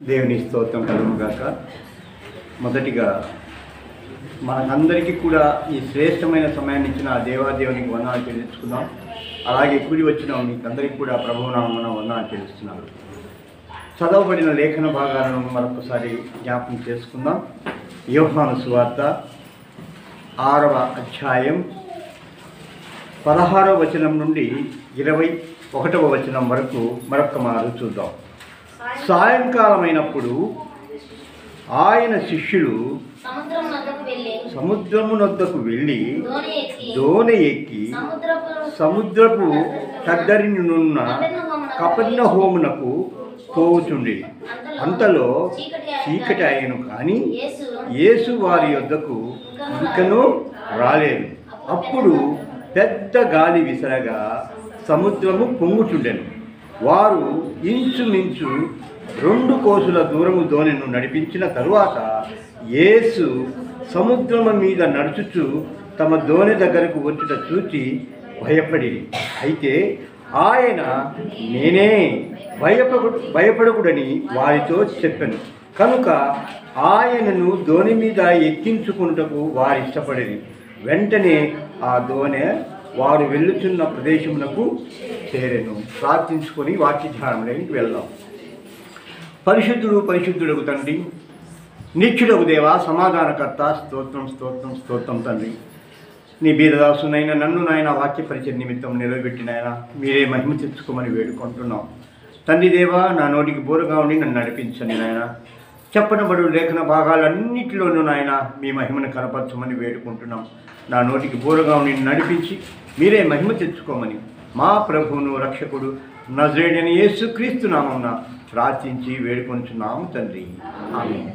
దేవుని స్తోత్రం కలుగుగాక. మొదటిగా మనకందరికీ కూడా ఈ శ్రేష్టమైన సమయాన్ని ఇచ్చిన ఆ దేవాదేవునికి వందనాలు చెల్లించుకుందాం. అలాగే కూడి వచ్చిన మీకందరికీ కూడా ప్రభువునామమున వందనాలు చెల్లిస్తున్నాను. చదవబడిన లేఖన భాగాలను మరొకసారి జ్ఞాపకం చేసుకుందాం. యోహాను సువార్త 6వ అధ్యాయం 16వ వచనం నుండి 21వ వచనం వరకు మరొక మారు చూద్దాం. సాయంకాలమైనప్పుడు ఆయన శిష్యులు సముద్రమునొద్దకు వెళ్ళి దోణి ఎక్కి సముద్రపు కద్దరినున్న కపెర్నహూమునకు పోవుచుండి. అంతలో చీకటి అయ్యను, కానీ యేసు వారి యొద్దకు ఇంకనూ రాలేదు. అప్పుడు పెద్ద గాలి విసరగా సముద్రము పొంగుచుండెను. వారు ఇంచుమించు 2 కోసుల దూరము దోణిను నడిపించిన తరువాత యేసు సముద్రము మీద నడుచుచు తమ దోణి దగ్గరకు వచ్చుట చూచి భయపడి, అయితే ఆయన నేనే, భయపడకుడని వారితో చెప్పాను. కనుక ఆయనను దోణి మీద ఎక్కించుకున్నటకు వారు ఇష్టపడేది. వెంటనే ఆ దోణి వారు వెళ్ళుచున్న ప్రదేశమునకు చేరెను. ప్రార్థించుకొని వాక్య ధ్యానంలోకి వెళ్దాం. పరిశుద్ధుడు పరిశుద్ధుడగు తండ్రి, నిత్యుడగు దేవా, సమాధానకర్త, స్తోత్రం స్తోత్రం స్తోత్రం తండ్రి. నీ బీదదాసునైనా నన్ను నాయన వాక్య పరిచయ నిమిత్తం నిలబెట్టినాయన మీరే మహిమ తెచ్చుకోమని వేడుకుంటున్నాం. తండ్రి దేవా, నా నోటికి బోరుగా ఉండి నన్ను నడిపించండి నాయన. చెప్పనబడు లేఖన భాగాలన్నిటిలోనూ నాయన మీ మహిమను కనపరచమని వేడుకుంటున్నాం. నా నోటికి బోరుగా ఉండి నడిపించి మీరే మహిమ తెచ్చుకోమని మా ప్రభువును రక్షకుడు నజరేయుడైన యేసుక్రీస్తు నామమున ప్రార్థించి వేడుకొంచున్నాము తండ్రి, ఆమేన్.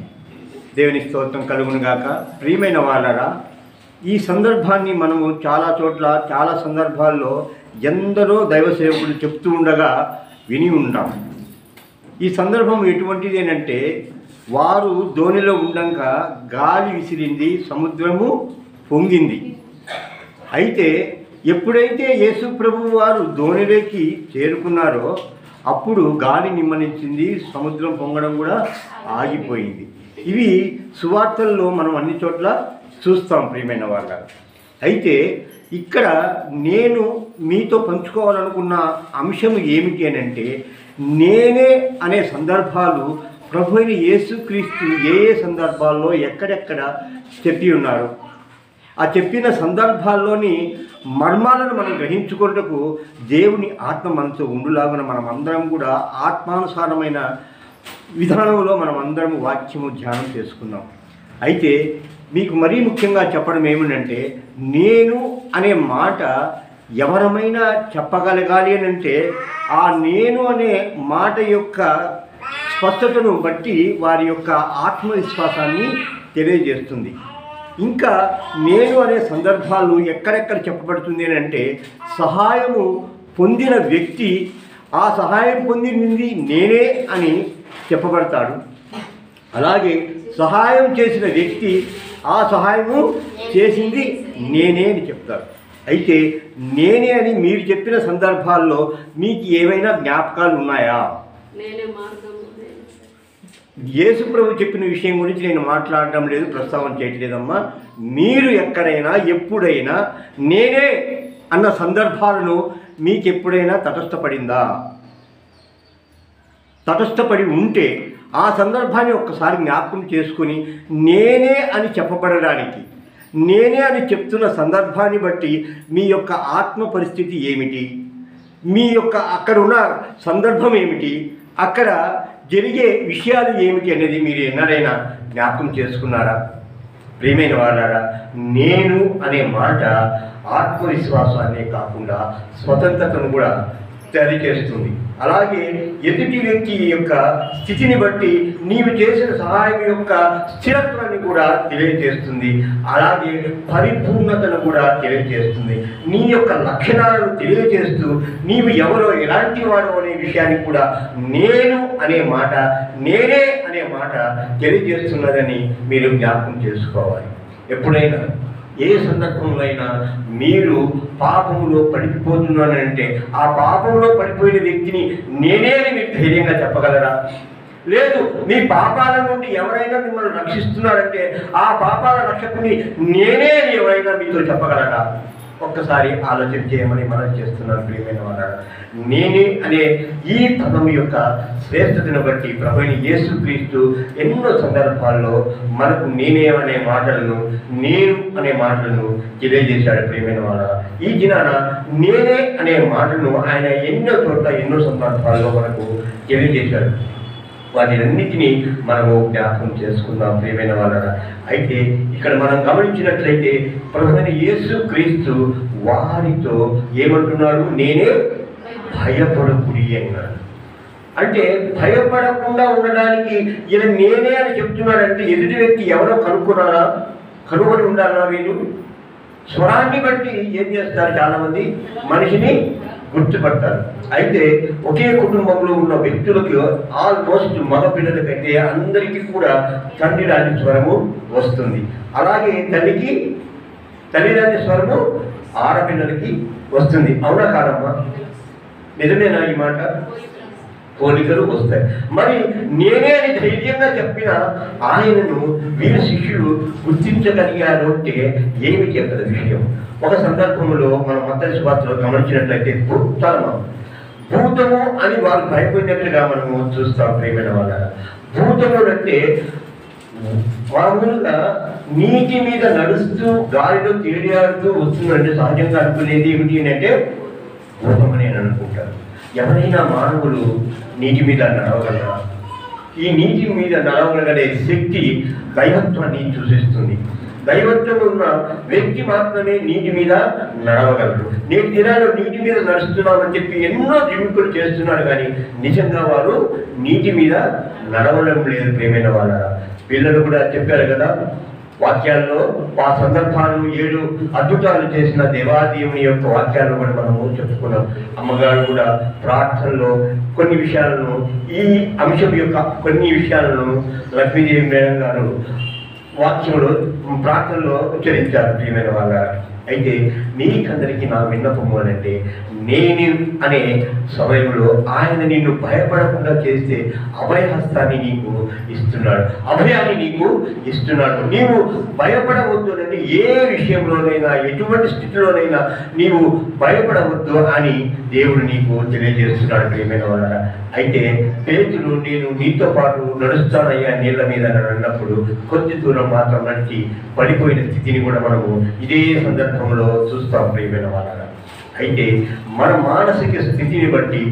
దేవుని స్తోత్రం కలుగునుగాక. ప్రియమైన వాళ్ళరా, ఈ సందర్భాన్ని మనము చాలా చోట్ల చాలా సందర్భాల్లో ఎందరో దైవ సేవకులు చెప్తూ ఉండగా విని ఉంటాం. ఈ సందర్భం ఎటువంటిది అంటే, వారు దోణిలో ఉండగా గాలి విసిరింది, సముద్రము పొంగింది. అయితే ఎప్పుడైతే యేసు ప్రభువు వారు దోణిలోకి చేరుకున్నారో అప్పుడు గాలి నిమ్మనించింది, సముద్రం పొంగడం కూడా ఆగిపోయింది. ఇవి సువార్తల్లో మనం అన్ని చోట్ల చూస్తాం ప్రియమైన వాళ్ళ. అయితే ఇక్కడ నేను మీతో పంచుకోవాలనుకున్న అంశం ఏమిటి అని అంటే, నేనే అనే సందర్భాలు ప్రభు అయిన యేసుక్రీస్తు ఏ ఏ సందర్భాల్లో ఎక్కడెక్కడ చెప్పి ఉన్నారు, ఆ చెప్పిన సందర్భాల్లోని మర్మాలను మనం గ్రహించుకున్నటకు దేవుని ఆత్మ మనతో ఉండులాగున మనం అందరం కూడా ఆత్మానుసారమైన విధానంలో మనం అందరం వాక్యము ధ్యానం చేసుకుందాం. అయితే మీకు మరీ ముఖ్యంగా చెప్పడం ఏమిటంటే, నేను అనే మాట ఎవరమైనా చెప్పగలగాలి అని అంటే ఆ నేను అనే మాట యొక్క స్పష్టతను బట్టి వారి యొక్క ఆత్మవిశ్వాసాన్ని తెలియజేస్తుంది. ఇంకా నేను అనే సందర్భాలు ఎక్కడెక్కడ చెప్పబడుతుంది అని అంటే, సహాయము పొందిన వ్యక్తి ఆ సహాయం పొందింది నేనే అని చెప్పబడతాడు. అలాగే సహాయం చేసిన వ్యక్తి ఆ సహాయము చేసింది నేనే అని చెప్తారు. అయితే నేనే అని మీరు చెప్పిన సందర్భాల్లో మీకు ఏమైనా జ్ఞాపకాలు ఉన్నాయా? యేసు ప్రభు చెప్పిన విషయం గురించి నేను మాట్లాడడం లేదు, ప్రస్తావన చేయట్లేదమ్మా. మీరు ఎక్కడైనా ఎప్పుడైనా నేనే అన్న సందర్భాలను మీకు ఎప్పుడైనా తటస్థపడిందా? తటస్థపడి ఉంటే ఆ సందర్భాన్ని ఒక్కసారి జ్ఞాపకం చేసుకుని నేనే అని చెప్పబడడానికి, నేనే అని చెప్తున్న సందర్భాన్ని బట్టి మీ యొక్క ఆత్మ పరిస్థితి ఏమిటి, మీ యొక్క అక్కడున్న సందర్భం ఏమిటి, అక్కడ జరిగే విషయాలు ఏమిటి అనేది మీరు ఎన్నడైనా జ్ఞాపకం చేసుకున్నారా? ప్రియమైన వాళ్ళారా, నేను అనే మాట ఆత్మవిశ్వాసాన్నే కాకుండా స్వతంత్రతను కూడా తెలియజేస్తుంది. అలాగే ఎదుటి వ్యక్తి యొక్క స్థితిని బట్టి నీవు చేసిన సహాయం యొక్క స్థిరత్వాన్ని కూడా తెలియజేస్తుంది. అలాగే పరిపూర్ణతను కూడా తెలియజేస్తుంది. నీ యొక్క లక్షణాలను తెలియజేస్తూ నీవు ఎవరో ఎలాంటి వాడో అనే విషయాన్ని కూడా నేను అనే మాట, నేనే అనే మాట తెలియజేస్తున్నదని మీరు జ్ఞాపకం చేసుకోవాలి. ఎప్పుడైనా ఏ సందర్భంలో అయినా మీరు పాపంలో పడిపోతున్నానంటే ఆ పాపంలో పడిపోయిన వ్యక్తిని నేనే అని మీరు ధైర్యంగా చెప్పగలరా? లేదు, మీ పాపాల నుండి ఎవరైనా మిమ్మల్ని రక్షిస్తున్నారంటే ఆ పాపాల రక్షకుని నేనే అని ఎవరైనా మీతో చెప్పగలరా? ఒక్కసారి ఆలోచన చేయమని మనం చేస్తున్నాను ప్రియమైన వారు. నేనే అనే ఈ పదం యొక్క శ్రేష్టతను బట్టి ప్రభువైన యేసుక్రీస్తు ఎన్నో సందర్భాల్లో మనకు నేనే అనే మాటలను, నేను అనే మాటలను తెలియజేశాడు ప్రియమైన వారు. ఈ దినాన నేనే అనే మాటను ఆయన ఎన్నో చోట్ల ఎన్నో సందర్భాల్లో మనకు తెలియజేశాడు. వాటిలన్నిటినీ మనము జ్ఞాపకం చేసుకుందాం ప్రియమైన వాళ్ళ. అయితే ఇక్కడ మనం గమనించినట్లయితే ప్రభువైన యేసుక్రీస్తు వారితో ఏమంటున్నాడు? నేనే భయపడకుడి అన్నాడు. అంటే భయపడకుండా ఉండడానికి ఈయన నేనే అని చెప్తున్నాడంటే ఎదుటి వ్యక్తి ఎవరో కనుక్కున్నారా? కనుగొని ఉండాలన్నా? వీళ్ళు స్వరాన్ని బట్టి ఏం చేస్తారు? చాలామంది మనిషిని గుర్తుపడతారు. అయితే ఒకే కుటుంబంలో ఉన్న వ్యక్తులకు ఆల్మోస్ట్ మగ పిల్లలకైతే అందరికీ కూడా తండ్రి రాని స్వరము వస్తుంది. అలాగే తల్లి రాని స్వరము ఆడపిల్లలకి వస్తుంది. అవునా కాదమ్మా? నిజమేనా ఈ మాట? పోలికలు వస్తాయి. మరి నేనే అని ధైర్యంగా చెప్పిన ఆయనను వీరు శిష్యులు గుర్తించగలిగారు అంటే ఏమిటి అక్కడ విషయం? ఒక సందర్భంలో మనం మత్తయి సువార్తలో గమనించినట్లయితే భూతము అని వారు భయపడినట్లుగా మనము చూస్తాం ప్రియమైన వాళ్ళ. భూతము అంటే మామూలుగా నీటి మీద నడుస్తూ గాలిలో తేలియాడుతూ వస్తుందంటే సహజంగా అనుకునేది ఏమిటి అంటే భూతమని అని అనుకుంటారు. ఎవరైనా మానవులు నీటి మీద నడవగలరా? ఈ నీటి మీద నడవగలగనే శక్తి దైవత్వాన్ని సూచిస్తుంది. దైవత్వం ఉన్న వ్యక్తి మాత్రమే నీటి మీద నడవగలరు. నేటి దినాల్లో నీటి మీద నడుస్తున్నామని చెప్పి ఎన్నో జిమ్మికులు చేస్తున్నారు, కానీ నిజంగా వారు నీటి మీద నడవడం లేదు ప్రియమైన వాళ్ళ. పిల్లలు కూడా చెప్పారు కదా వాక్యాల్లో, ఆ సందర్భాలను 7 అద్భుతాలు చేసిన దేవాదేవుని యొక్క వాక్యాలను కూడా మనము చెప్పుకున్నాం. అమ్మగారు కూడా ప్రార్థనలో కొన్ని విషయాలను, ఈ అంశం యొక్క కొన్ని విషయాలను లక్ష్మీదేవి మేడం గారు వాక్యంలో ప్రార్థనలో ఉచ్చరించారు ప్రియమైన వాళ్ళ. అయితే మీకందరికీ నా విన్నపము అంటే, నేను అనే సమయంలో ఆయన నిన్ను భయపడకుండా చేస్తే అభయహస్తాన్ని నీకు ఇస్తున్నాడు, అభయాన్ని నీకు ఇస్తున్నాడు. నీవు భయపడవద్దు అంటే ఏ విషయంలోనైనా, ఎటువంటి స్థితిలోనైనా నీవు భయపడవద్దు అని దేవుడు నీకు తెలియజేస్తున్నాడు ప్రియమైన వాళ్ళ. అయితే పేతురు నేను నీతో పాటు నడుస్తానయ్యా నీళ్ళ మీద అన్నప్పుడు కొద్ది దూరం మాత్రం నడిచి పడిపోయిన స్థితిని కూడా మనము ఇదే సందర్భంలో చూస్తాం ప్రియమైన వాళ్ళ. అయితే మన మానసిక స్థితిని బట్టి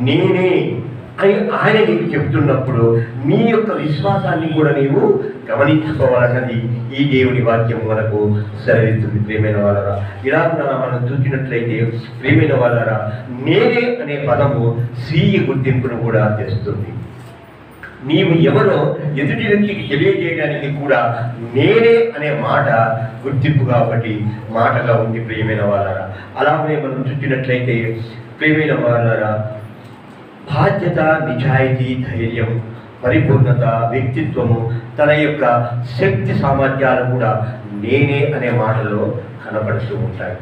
నేనే అని ఆయన నీకు చెప్తున్నప్పుడు నీ యొక్క విశ్వాసాన్ని కూడా నీవు గమనించుకోవాలన్నది ఈ దేవుని వాక్యం మనకు సెలవిస్తుంది ప్రియమైన వాళ్ళరా. ఇలా మనం చూసినట్లయితే ప్రియమైన వాళ్ళరా, నేనే అనే పదము స్వీయ గుర్తింపును కూడా తెస్తుంది. నీవు ఎవరో ఎదుటి వ్యక్తికి తెలియజేయడానికి కూడా నేనే అనే మాట గుర్తింపు కాబట్టి మాటగా ఉంది ప్రియమైన వాళ్ళరా. అలాగే మనం చూసినట్లయితే ప్రియమైన వాళ్ళరా, బాధ్యత, నిజాయితీ, ధైర్యం, పరిపూర్ణత, వ్యక్తిత్వము, తన యొక్క శక్తి సామర్థ్యాలు కూడా నేనే అనే మాటలో కనబడుతూ ఉంటాయి.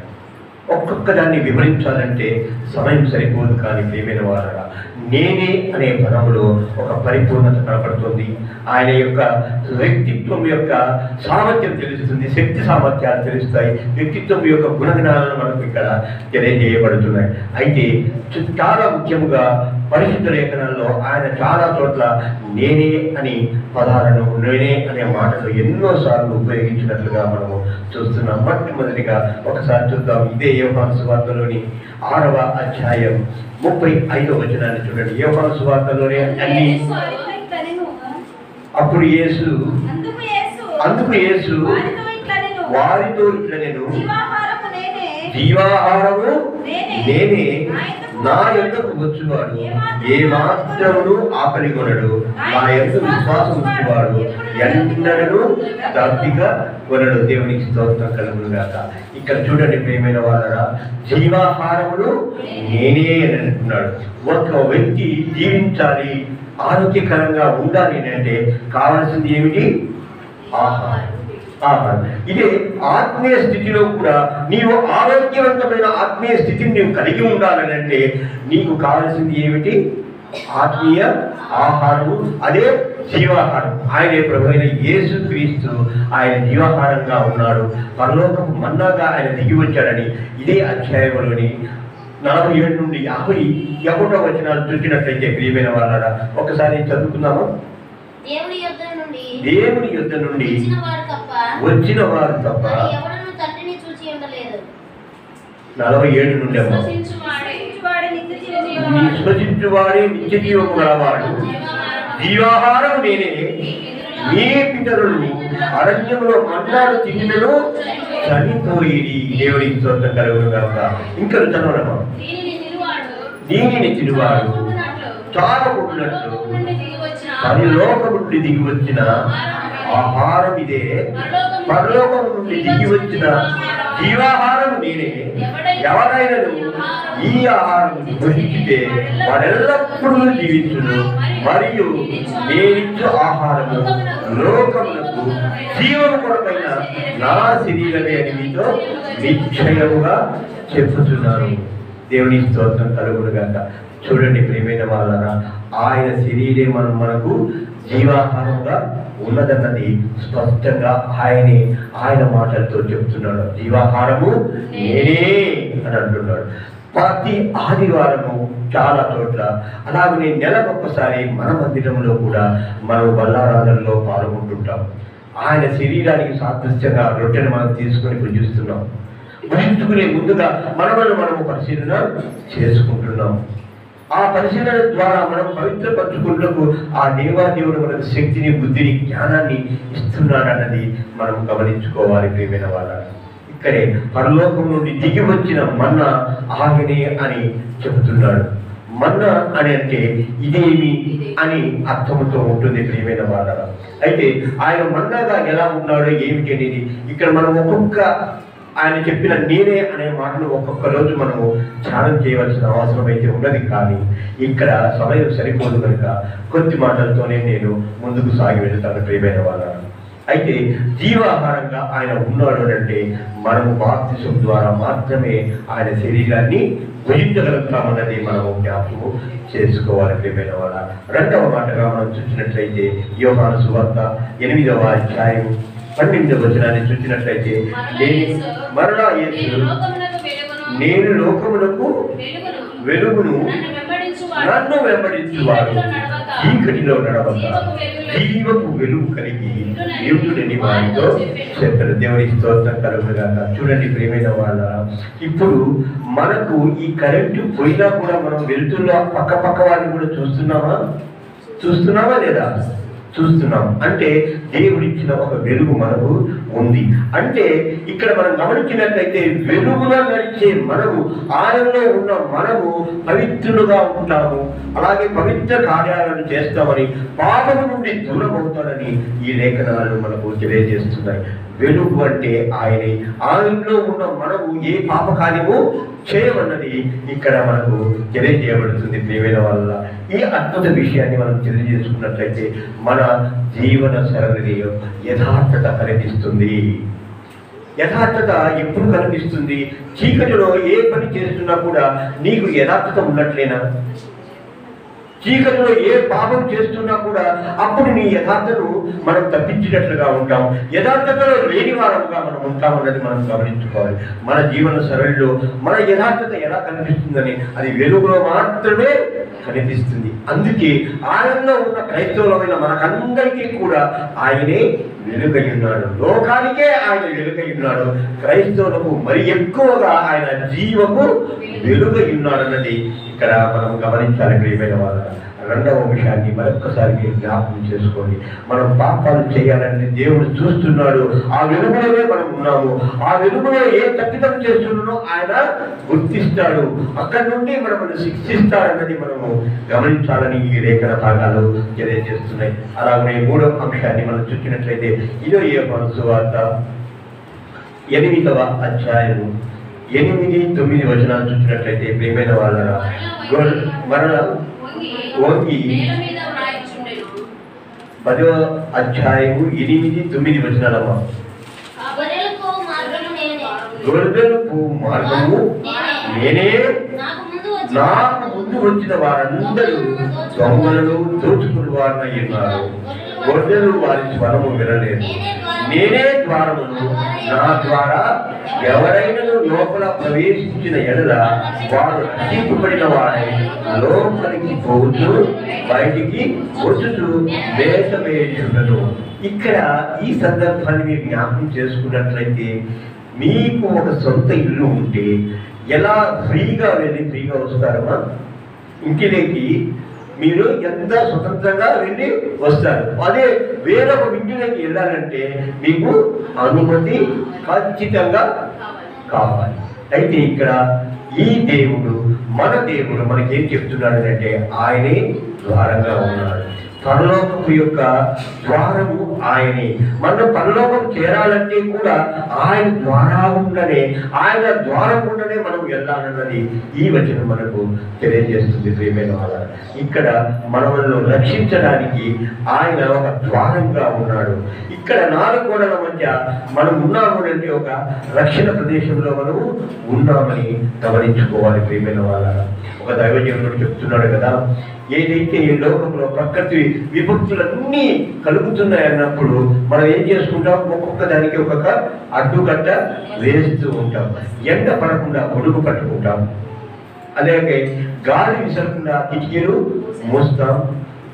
ఒక్కొక్క దాన్ని వివరించాలంటే సమయం సరిపోదు, కానీ ప్రియమైన వారరా నేనే అనే పదములో ఒక పరిపూర్ణత కనపడుతుంది. ఆయన యొక్క వ్యక్తిత్వం యొక్క సామర్థ్యం తెలుస్తుంది, శక్తి సామర్థ్యాలు తెలుస్తాయి, వ్యక్తిత్వం యొక్క గుణగణాలను మనకు ఇక్కడ తెలియజేయబడుతున్నాయి. అయితే చాలా ముఖ్యముగా పరిశుద్ధ లేఖనాల్లో ఆయన చాలా చోట్ల నేనే అని పదాలను, నేనే అనే మాటలు ఎన్నోసార్లు ఉపయోగించినట్లుగా మనము చూస్తున్నాం. మొట్టమొదటిగా ఒకసారి చూద్దాం. ఇదే యోహాను సువార్తలోని 6వ అధ్యాయం 35వ వచనాన్ని చూడండి. యోహాను సువార్తలోనే అన్ని అప్పుడు యేసు అందుకు యేసు వారితో ఇట్లా నేను జీవాహారము నేనే, నా యొద్దకు వచ్చువాడు ఏ మాత్రమును ఆకలి కొనడు, నా యొద్ద విశ్వాసం ఉంచువాడు ఎన్నడూ దప్పిక కొనడు. దేవునికి స్తోత్రం కలుగును గాక. ఇక్కడ చూడండి ప్రియమైన వాళ్ళరా, జీవాహారమును నేనే అని అంటున్నాడు. ఒక వ్యక్తి జీవించాలి, ఆరోగ్యకరంగా ఉండాలి అంటే కావాల్సింది ఏమిటి? ఆహారం. ఇదే ఆత్మీయ స్థితిలో కూడా నీవు ఆరోగ్యవంతమైన ఆత్మీయ స్థితిని నీవు కలిగి ఉండాలని అంటే నీకు కావాల్సింది ఏమిటి? ఆత్మీయ ఆహారము, అదే జీవాహారం. ఆయనే ప్రభువైన యేసుక్రీస్తు. ఆయన జీవాహారంగా ఉన్నాడు. పరలోకపు మన్నాగా ఆయన దిగి వచ్చాడని ఇదే అధ్యాయంలోని 47 నుండి 51 వచనాలు చూసినట్లయితే ప్రియమైన వాళ్ళారా, ఒకసారి చదువుకుందామా? దేవుని యొద్ద నుండి వచ్చిన వారు తప్ప 47 నుండి విశ్వసించువాడే నిత్య జీవము గలవాడు, జీవాహారం నేనే. మీ పితరులు అరణ్యంలో మన్నాను తిన్నను చనిపోయి. దేవుడికి స్తోత్రం కలుగును గాక. ఇంకా చదవడమా? దీనిని తినువాడు చాలకున్నట్లు పరలోకం నుండి దిగి వచ్చిన ఆహారం ఇదే. పరలోకం నుండి దిగి వచ్చిన జీవాహారం నేనే. ఎవరైనా ఈ ఆహారం భుజించితే వారెల్లప్పుడూ జీవించును. మరియు నేనిచ్చు ఆహారము లోకములకు జీవము కొరకైన నా శరీరమే అని మీతో నిశ్చయముగా చెప్పుతున్నాను. దేవుని స్తోత్రం కలుగును గాక. చూడండి ప్రియమైన వాళ్ళరా, ఆయన శరీరే మనకు జీవాహారంగా ఉన్నదన్నది స్పష్టంగా ఆయన మాటలతో చెప్తున్నాడు. జీవాహారము నేనే అని అంటున్నాడు. ప్రతి ఆదివారము చాలా చోట్ల, అలాగనే నెలకొకసారి మన మందిరంలో కూడా మనం బల్లారాధనలో పాల్గొంటుంటాం. ఆయన శరీరానికి సాదృశ్యంగా రొట్టెను మనం తీసుకొని పూజిస్తున్నాం. పూజించుకునే ముందుగా మనము పరిశీలన చేసుకుంటున్నాం. ఆ పరిశీలన ద్వారా మనం పవిత్రపరచుకుంటూ ఆ దేవాదేవుడు మనకు శక్తిని, బుద్ధిని, జ్ఞానాన్ని ఇస్తున్నాడన్నది మనం గమనించుకోవాలి ప్రియమైన వాళ్ళ. ఇక్కడే పరలోకం నుండి దిగి వచ్చిన మన్నా ఆయనే అని చెబుతున్నాడు. మన్నా అని అంటే ఇదేమి అని అర్థంతో ఉంటుంది ప్రియమైన వాళ్ళ. అయితే ఆయన మన్నాగా ఎలా ఉన్నాడో ఏమిటి అనేది ఇక్కడ మనం ఒక్కొక్క ఆయన చెప్పిన నేనే అనే మాటను ఒక్కొక్క రోజు మనము ధ్యానం చేయవలసిన అవసరం అయితే ఉన్నది. కానీ ఇక్కడ సమయం సరిపోదు కనుక కొద్ది మాటలతోనే నేను ముందుకు సాగి వెళ్తాను ప్రియమైన వాళ్ళ. అయితే జీవాహారంగా ఆయన ఉన్నాడు అంటే మనము బాప్తిసం ద్వారా మాత్రమే ఆయన శరీరాన్ని భుజించగలుగుతామన్నది మనము జ్ఞాపకము చేసుకోవాలి ప్రియమైన వాళ్ళ. రెండవ మాటగా మనం చూసినట్లయితే యోహాను సువార్త 8వ అధ్యాయం 12వ వచనాన్ని చూసినట్లయితే, మరలా యేసు నేను లోకమునకు వెలుగును, నన్ను వెంబడించువాడు చీకటిలో నడవక జీవపు వెలుగు కలిగి దేవుడని వారితో చెప్పారు. దేవుని స్తోత్రం కలుగునుగాక. చూడండి ప్రియమైన వాళ్ళ, ఇప్పుడు మనకు ఈ కరెంటు పోయినా కూడా మనం వెళ్తున్న పక్క వారిని కూడా చూస్తున్నామా లేదా? చూస్తున్నాం. అంటే దేవుడిచ్చిన ఒక వెలుగు మనకు ఉంది. అంటే ఇక్కడ మనం గమనించినట్లయితే వెలుగులో నడిచే మనము, ఆయనలో ఉన్న మనము పవిత్రులుగా ఉంటాము. అలాగే పవిత్ర కార్యాలను చేస్తామని, పాపము నుండి దూరం అవుతాడని ఈ లేఖనాలు మనకు తెలియజేస్తున్నాయి. వెలుగు అంటే ఆయనే. ఆయనలో ఉన్న మనము ఏ పాప కార్యము చేయమన్నది ఇక్కడ మనకు తెలియజేయబడుతుంది ప్రియమైన వల్ల. ఈ అద్భుత విషయాన్ని మనం తెలియజేసుకున్నట్లయితే మన జీవన సరళిలో యథార్థత కనిపిస్తుంది. యథార్థత ఎప్పుడు కనిపిస్తుంది? చీకటిలో ఏ పని చేస్తున్నా కూడా నీకు యథార్థత ఉన్నట్లేనా? చీకటిలో ఏ పాపం చేస్తున్నా కూడా అప్పుడు నీ యథార్థను మనం తప్పించినట్లుగా ఉంటాం. యథార్థతలో లేని వారంగా మనం ఉంటామన్నది మనం గమనించుకోవాలి. మన జీవన సరళిలో మన యథార్థత ఎలా కనిపిస్తుందని అది వెలుగులో మాత్రమే కనిపిస్తుంది. అందుకే ఆయనలో ఉన్న క్రైస్తవులమైన మనకందరికీ కూడా ఆయనే వెలుగై ఉన్నాడు. లోకానికే ఆయన వెలుగై ఉన్నాడు. క్రైస్తవులకు మరి ఎక్కువగా ఆయన జీవము వెలుగై ఉన్నాడు అన్నది ఇక్కడ మనం గమనించాలి ప్రియమైన వాళ్ళ. రెండవ విషయాన్ని మరొక్కసారి జ్ఞాపకం చేసుకోండి. మనం పాపాలు చేయాలని దేవుడు చూస్తున్నాడు. ఆ వెలుగులోనే మనం ఉన్నాము. ఆ వెలుగులో ఏ తప్పిదం చేస్తున్నాడో ఆయన గుర్తిస్తాడు. అక్కడి నుండి మనల్ని శిక్షిస్తాడన్నది మనము గమనించాలని ఈ లేఖన భాగాలు తెలియజేస్తున్నాయి. అలాగే మూడవ అంశాన్ని మనం చూసినట్లయితే యోహాను సువార్త 8వ అధ్యాయము 8-9 వచనాలు చూసినట్లయితే ప్రియమైన వాళ్ళ మరణ వంగి 10వ అధ్యాయము 8-9 వచనాలమ్మా. గొర్రెలకు మార్గము నేనే, నాకు ముందు వచ్చిన వారందరూ దొంగలను దోచుకుని వారినై ఉన్నారు. గొర్రెలు వారి స్వరము వినలేదు. నేనే ద్వారమును. నా ద్వారా ఎవరైనా లోపల ప్రవేశించిన ఎడల వాడు రక్షింపబడిన వాడై లోపలికి పోతూ బయటికి వచ్చుతూ వేషమేయుడను. ఇక్కడ ఈ సందర్భాన్ని మీరు జ్ఞాపకం చేసుకున్నట్లయితే, మీకు ఒక సొంత ఇల్లు ఉంటే ఎలా ఫ్రీగా వెళ్ళి ఫ్రీగా వస్తారమ్మా? ఇంటిలోకి మీరు ఎంత స్వతంత్రంగా వెళ్ళి వస్తారు. అదే వేరొక ఇంటిలోకి వెళ్ళాలంటే మీకు అనుమతి ఖచ్చితంగా కావాలి. అయితే ఇక్కడ ఈ దేవుడు, మన దేవుడు మనకేం చెప్తున్నాడు అంటే, ఆయనే ద్వారంగా ఉన్నాడు. పరలోకము యొక్క ద్వారము ఆయనే. మనం పరలోకం చేరాలంటే కూడా ఆయన ద్వారా ఉండనే, ఆయన ద్వారం ఉండనే మనం వెళ్ళాలన్నది ఈ వచనం మనకు తెలియజేస్తుంది. ప్రియమైన వాళ్ళ, ఇక్కడ మనల్ని రక్షించడానికి ఆయన ఒక ద్వారంగా ఉన్నాడు. ఇక్కడ 4 గోడల మధ్య మనం ఉన్నాము అంటే ఒక రక్షణ ప్రదేశంలో మనము ఉన్నామని గమనించుకోవాలి. ప్రియమైన వాళ్ళ, ఒక దైవజనుడు చెప్తున్నాడు కదా, ఏదైతే ఈ లోకంలో ప్రకృతి విభక్తులన్నీ కలుగుతున్నాయన్నప్పుడు మనం ఏం చేసుకుంటాం? ఒక్కొక్క దానికి ఒక్కొక్క అడ్డుకట్ట వేస్తూ ఉంటాం. ఎండ పడకుండా గొడుగు కట్టుకుంటాం. అలాగే గాలి విసరకుండా కిటికీలు మూస్తాం.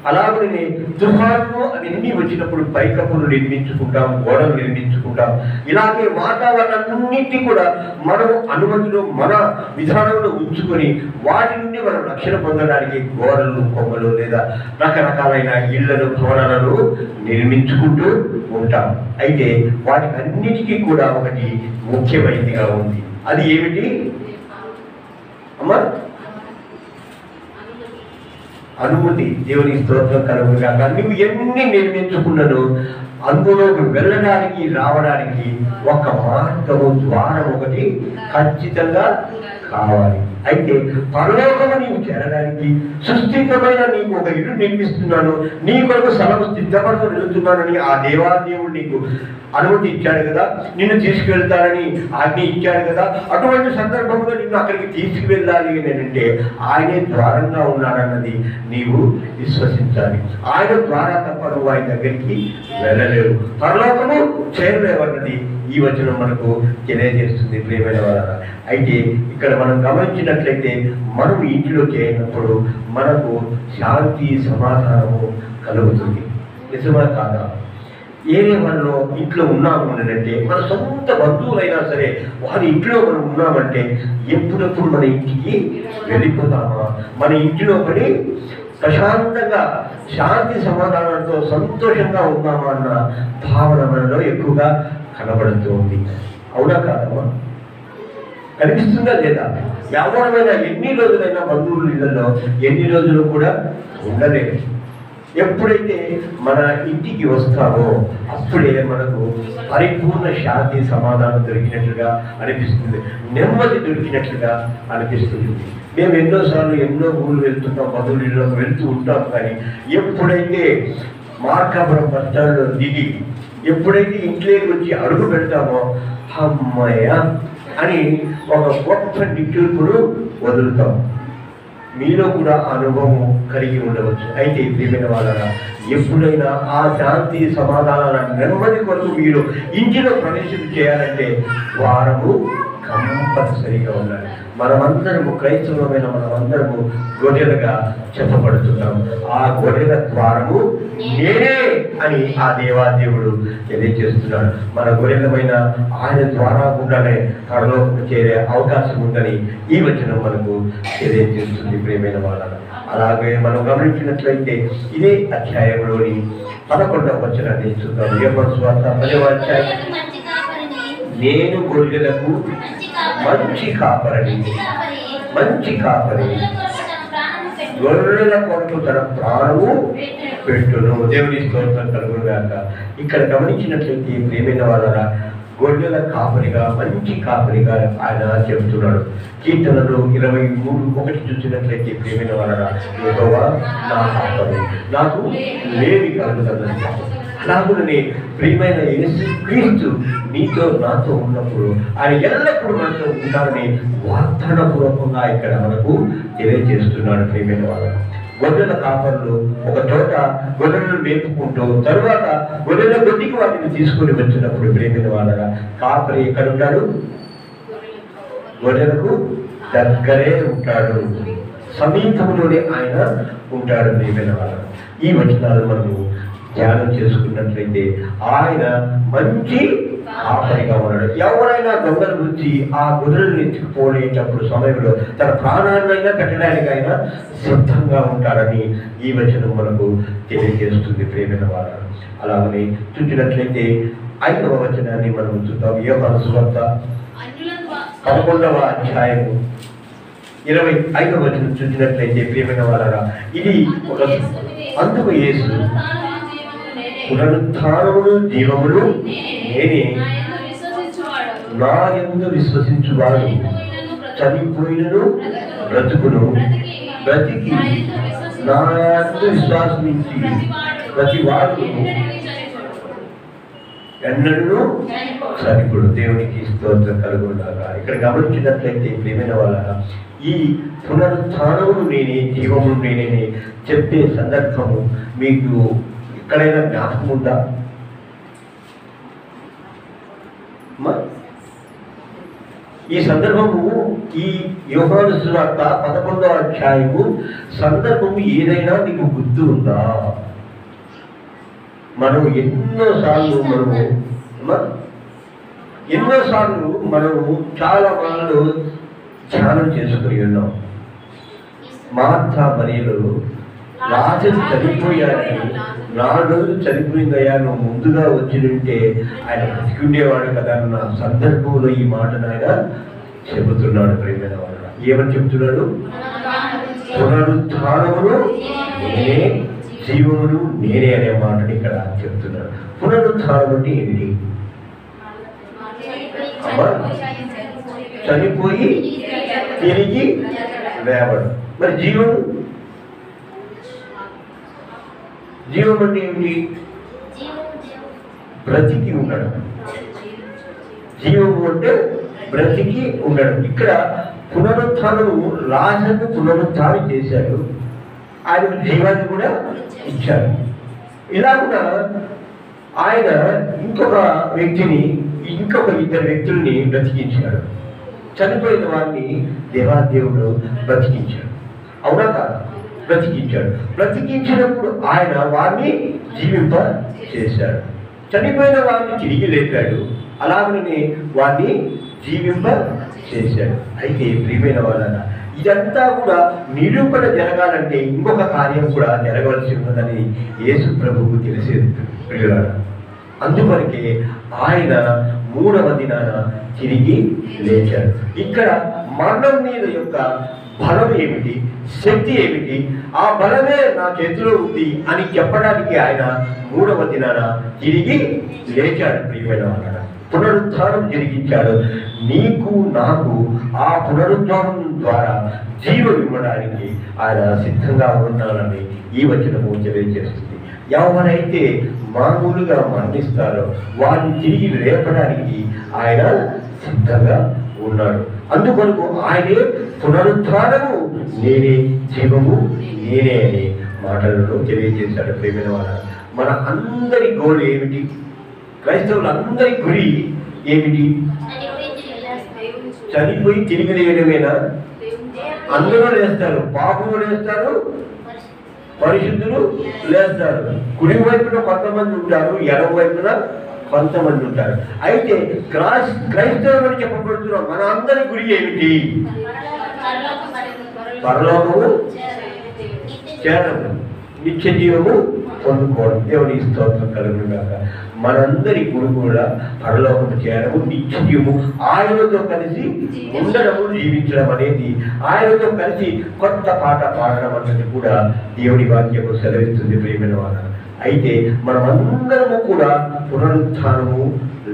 అలాగనే తుఫాను అవన్నీ వచ్చినప్పుడు పైకప్పులు నిర్మించుకుంటాం, గోడలు నిర్మించుకుంటాం. ఇలాగే వాతావరణాన్నింటినీ కూడా మనము అనుమతిలో మన విధానంలో ఉంచుకొని వాటి నుండి మనం రక్షణ పొందడానికి గోడలు, కొమ్మలు లేదా రకరకాలైన ఇళ్లను, కోణలను నిర్మించుకుంటూ ఉంటాం. అయితే వాటి అన్నిటికీ కూడా ఒకటి ముఖ్యమైనదిగా ఉంది. అది ఏమిటి అమ్మా? అనుమతి. దేవునికి స్తోత్రం కలుగుగాక. నువ్వు ఎన్ని నిర్మించుకున్నాను అందులోకి వెళ్ళడానికి రావడానికి ఒక మార్గము, ద్వారం ఒకటి ఖచ్చితంగా కావాలి. అయితే పరలోకము నీవు చేరడానికి సృష్టికమైన నీకు ఒక ఇల్లు నిర్మిస్తున్నాను, నీ కొరకు స్థలము సిద్ధపడుతూ వెళుతున్నానని ఆ దేవాదేవుడు నీకు అనుమతి ఇచ్చాడు కదా, నిన్ను తీసుకువెళ్తానని ఆజ్ఞ ఇచ్చాడు కదా. అటువంటి సందర్భంలో నిన్ను అక్కడికి తీసుకువెళ్ళాలి అని అంటే ఆయనే ద్వారంగా ఉన్నాడన్నది నీవు విశ్వసించాలి. ఆయన ద్వారా తప్ప నువ్వు ఆయన దగ్గరికి వెళ్ళలేవు, పరలోకము చేరలేవన్నది ఈ వచనం మనకు తెలియజేస్తుంది. ప్రియమైన వారా, అయితే ఇక్కడ మనం గమనించినట్లయితే మనం ఇంటిలో చేరినప్పుడు మనకు శాంతి, సమాధానము కలుగుతుంది. నిజమా కాదా? ఏదే మనలో ఇంట్లో ఉన్నాము అంటే, మన సొంత బంధువులైనా సరే వారి ఇంట్లో మనం ఉన్నామంటే ఎప్పుడెప్పుడు మన ఇంటికి వెళ్ళిపోతామా, మన ఇంటిలో పడి ప్రశాంతంగా శాంతి సమాధానంతో సంతోషంగా ఉన్నామా అన్న భావన మనలో ఎక్కువగా కనబడుతూ ఉంది. అవునా కాదమ్మా? కనిపిస్తుందా లేదా? ఎవరైనా ఎన్ని రోజులైనా బంధువుల ఇళ్లలో ఎన్ని రోజులు కూడా ఉండలేదు. ఎప్పుడైతే మన ఇంటికి వస్తామో అప్పుడే మనకు పరిపూర్ణ శాంతి, సమాధానం దొరికినట్లుగా అనిపిస్తుంది, నెమ్మది దొరికినట్లుగా అనిపిస్తుంది. మేము ఎన్నోసార్లు ఎన్నో ఊళ్ళు వెళ్తుంటాం, బంధువుల ఇళ్ళకి వెళ్తూ ఉంటాం. కానీ ఎప్పుడైతే మార్కాపురం బస్ స్టాండ్లో దిగి ఎప్పుడైతే ఇంట్లోకి వచ్చి అడుగు పెడతామో అమ్మయ్య అని ఒక గొప్ప నిట్టూర్పును వదులుతాం. మీలో కూడా అనుభవం కలిగి ఉండవచ్చు. అయితే ప్రియమైన వాళ్ళ, ఎప్పుడైనా ఆ శాంతి, సమాధానాల నెమ్మది కొరకు మీరు ఇంటిలో ప్రవేశం చేయాలంటే వారము కంపల్సరిగా ఉండాలి. మనమందరము క్రైస్తవమైన మనమందరము గొర్రెలుగా చెప్పబడుతున్నాం. ఆ గొర్రెల ద్వారము నేనే అని ఆ దేవాదేవుడు తెలియజేస్తున్నాడు. మన గొర్రెలమైన ఆయన ద్వారా ఉండాలే పరలోకము చేరే అవకాశం ఉందని ఈ వచనం మనకు తెలియజేస్తుంది. ప్రియమైన వాళ్ళ, అలాగే మనం గమనించినట్లయితే ఇదే అధ్యాయంలోని 11వ వచనాన్ని చూద్దాం. యోహాను సువార్త 10వ అధ్యాయం. నేను గొర్రెలకు మంచి కాపరిని, మంచి కాపరి గొర్రెల కొరకు తన ప్రాణము పెట్టును. దేవుని స్తోత్రం కలుగుగాక. ఇక్కడ గమనించినట్లయితే ప్రియమైన వాళ్ళ, గొర్రెల కాపరిగా, మంచి కాపరిగా ఆయన చెబుతున్నాడు. కీర్తనలు 23:1 చూసినట్లయితే ప్రియమైన వాళ్ళ, యెహోవా నా కాపరి, నాకు లేమి కలుగుతుందని అలాగుననే ప్రియమైన యేసు క్రీస్తు నీతో నాతో ఉన్నప్పుడు ఆయన ఎల్లప్పుడూ మనతో ఉంటారని వాగ్దానపూర్వకంగా ఇక్కడ మనకు తెలియజేస్తున్నాడు. ప్రియమైన వాళ్ళ గొర్రెల కాపర్లు ఒక చోట గొర్రెలను మేపుకుంటూ తరువాత గొర్రెల గొడ్డికి వాటిని తీసుకుని వచ్చినప్పుడు ప్రేమిన వాళ్ళగా కాపరి ఎక్కడ ఉంటాడు? గొర్రెలకు దగ్గరే ఉంటాడు, సమీపంలోనే ఆయన ఉంటాడు. ప్రేమిన వాళ్ళ ఈ వచనాలు మనము ధ్యానం చేసుకున్నట్లయితే ఆయన మంచి కాపరిగా ఉన్నాడు. ఎవరైనా దొంగల గురించి ఆ గొర్రెలను ఎత్తుకుపోయేటప్పుడు సమయంలో తన ప్రాణాన్నైనా పెట్టడానికి ఆయన సిద్ధంగా ఉంటాడని ఈ వచనం మనకు తెలియజేస్తుంది. ప్రేమైన వారు అలాగని చూసినట్లయితే 5వ వచనాన్ని మనం చూద్దాం. యోహాను సువార్త 11వ అధ్యాయము 25వ వచనం చూసినట్లయితే ప్రియమైన వారగా ఇది ఒక అందుకు యేసు పునరుత్థానమును జీవమును నేనే, నా యందు విశ్వసించువాడు చనిపోయినను బ్రతుకును, బ్రతికి నా యందు విశ్వాసమించి ప్రతి వాడు ఎన్నడూ చనిపోడు. దేవునికి స్తోత్రం కలుగునుగాక. ఇక్కడ గమనించినట్లయితే ప్రియమైన వాళ్ళ ఈ పునరుత్థానమును నేనే, జీవమును నేనే చెప్పే సందర్భము మీకు ఎక్కడైనా జ్ఞాపకం ఉందా? ఈ సందర్భము ఈ యోహాను సువార్త 11వ అధ్యాయము సందర్భము ఏదైనా నీకు గుర్తు ఉందా? మనం ఎన్నోసార్లు మనము చాలా వాళ్ళు ధ్యానం చేసుకుని ఉన్నాం. మార్తా మరియలు లాజరు చనిపోయాడని, 4 రోజులు చనిపోయిందయ్యా, నువ్వు ముందుగా వచ్చినుంటే ఆయన బ్రతికుండేవాడు కదా అన్న సందర్భంలో ఈ మాటను ఆయన చెబుతున్నాడు. ప్రియమైన వాళ్ళ ఏమని చెబుతున్నాడు? పునరుత్థానమును నేనే, జీవమును నేనే అనే మాటని ఇక్కడ చెప్తున్నాడు. పునరుత్థానం అంటే ఏంటి? చనిపోయి తిరిగి లేవడం. మరి జీవము అంటే ఏమిటి? బ్రతికి ఉండడం. జీవము అంటే బ్రతికి ఉండడం. ఇక్కడ పునరుత్థానము లాజరును పునరుత్థానం చేశాడు, ఆయన జీవాన్ని కూడా ఇచ్చాడు. ఇలా కూడా ఆయన ఇంకొక ఇద్దరు వ్యక్తుల్ని బ్రతికించాడు. చనిపోయిన వారిని దేవాదేవుడు బ్రతికించాడు. అవునా కాదు? బ్రతికించాడు. బ్రతికించినప్పుడు ఆయన వారిని జీవింప చేశాడు. చనిపోయిన వారిని తిరిగి లేపాడు, అలాగనే వారిని జీవింప చేశాడు. అయితే ప్రియమైన వాళ్ళ ఇదంతా కూడా నిరూపణ జరగాలంటే ఇంకొక కార్యం కూడా జరగవలసి ఉన్నదని యేసు ప్రభువుకు తెలిసేది ప్రియులారా. అందువరకే ఆయన 3వ దినాన తిరిగి లేచాడు. ఇక్కడ మరణం మీద యొక్క బలం ఏమిటి, శక్తి ఏమిటి, ఆ బలమే నా చేతిలో ఉంది అని చెప్పడానికి ఆయన 3వ దినాన తిరిగి లేచాడు. ప్రియమైన వాళ్ళ పునరుత్థానం జరిగించాడు. నీకు నాకు ఆ పునరుత్థానం ద్వారా జీవం ఇవ్వడానికి ఆయన సిద్ధంగా ఉన్నాడని ఈ వచనము తెలియజేస్తుంది. ఎవరైతే మామూలుగా మరణిస్తారో వారిని తిరిగి లేపడానికి ఆయన సిద్ధంగా ఉన్నాడు. అందుకొరకు ఆయనే పునరుత్థానము నేనే, జీవము నేనే అనే మాటలను తెలియజేశాడు. ప్రేమైన వాళ్ళ మన అందరి గోల్ ఏమిటి? క్రైస్తవులందరి గురి ఏమిటి? చనిపోయి తిరిగి లేయడమేనా? అందరూ లేస్తారు, పాపులు లేస్తారు, పరిశుద్ధులు లేస్తారు. కుడి వైపున కొంతమంది ఉంటారు, ఎడమ వైపున కొంతమంది ఉంటారు. అయితే క్రైస్తవం అని చెప్పబడుతున్నాం. మన అందరి గురి ఏమిటి? పరలోకము చేరము, నిత్య జీవము పొందుకోవడం. దేవుని స్తోత్రం కలుగునుగాక. మనందరి గురి కూడా పరలోకము చేరము, నిత్య జీవము, ఆయనతో కలిసి ఉండడము, జీవించడం అనేది, ఆయనతో కలిసి కొత్త పాట పాడడం అన్నది కూడా దేవుని వాక్యము సెలవిస్తుంది. ప్రియమైన వారు అయితే మనమందరము కూడా పునరుత్థానము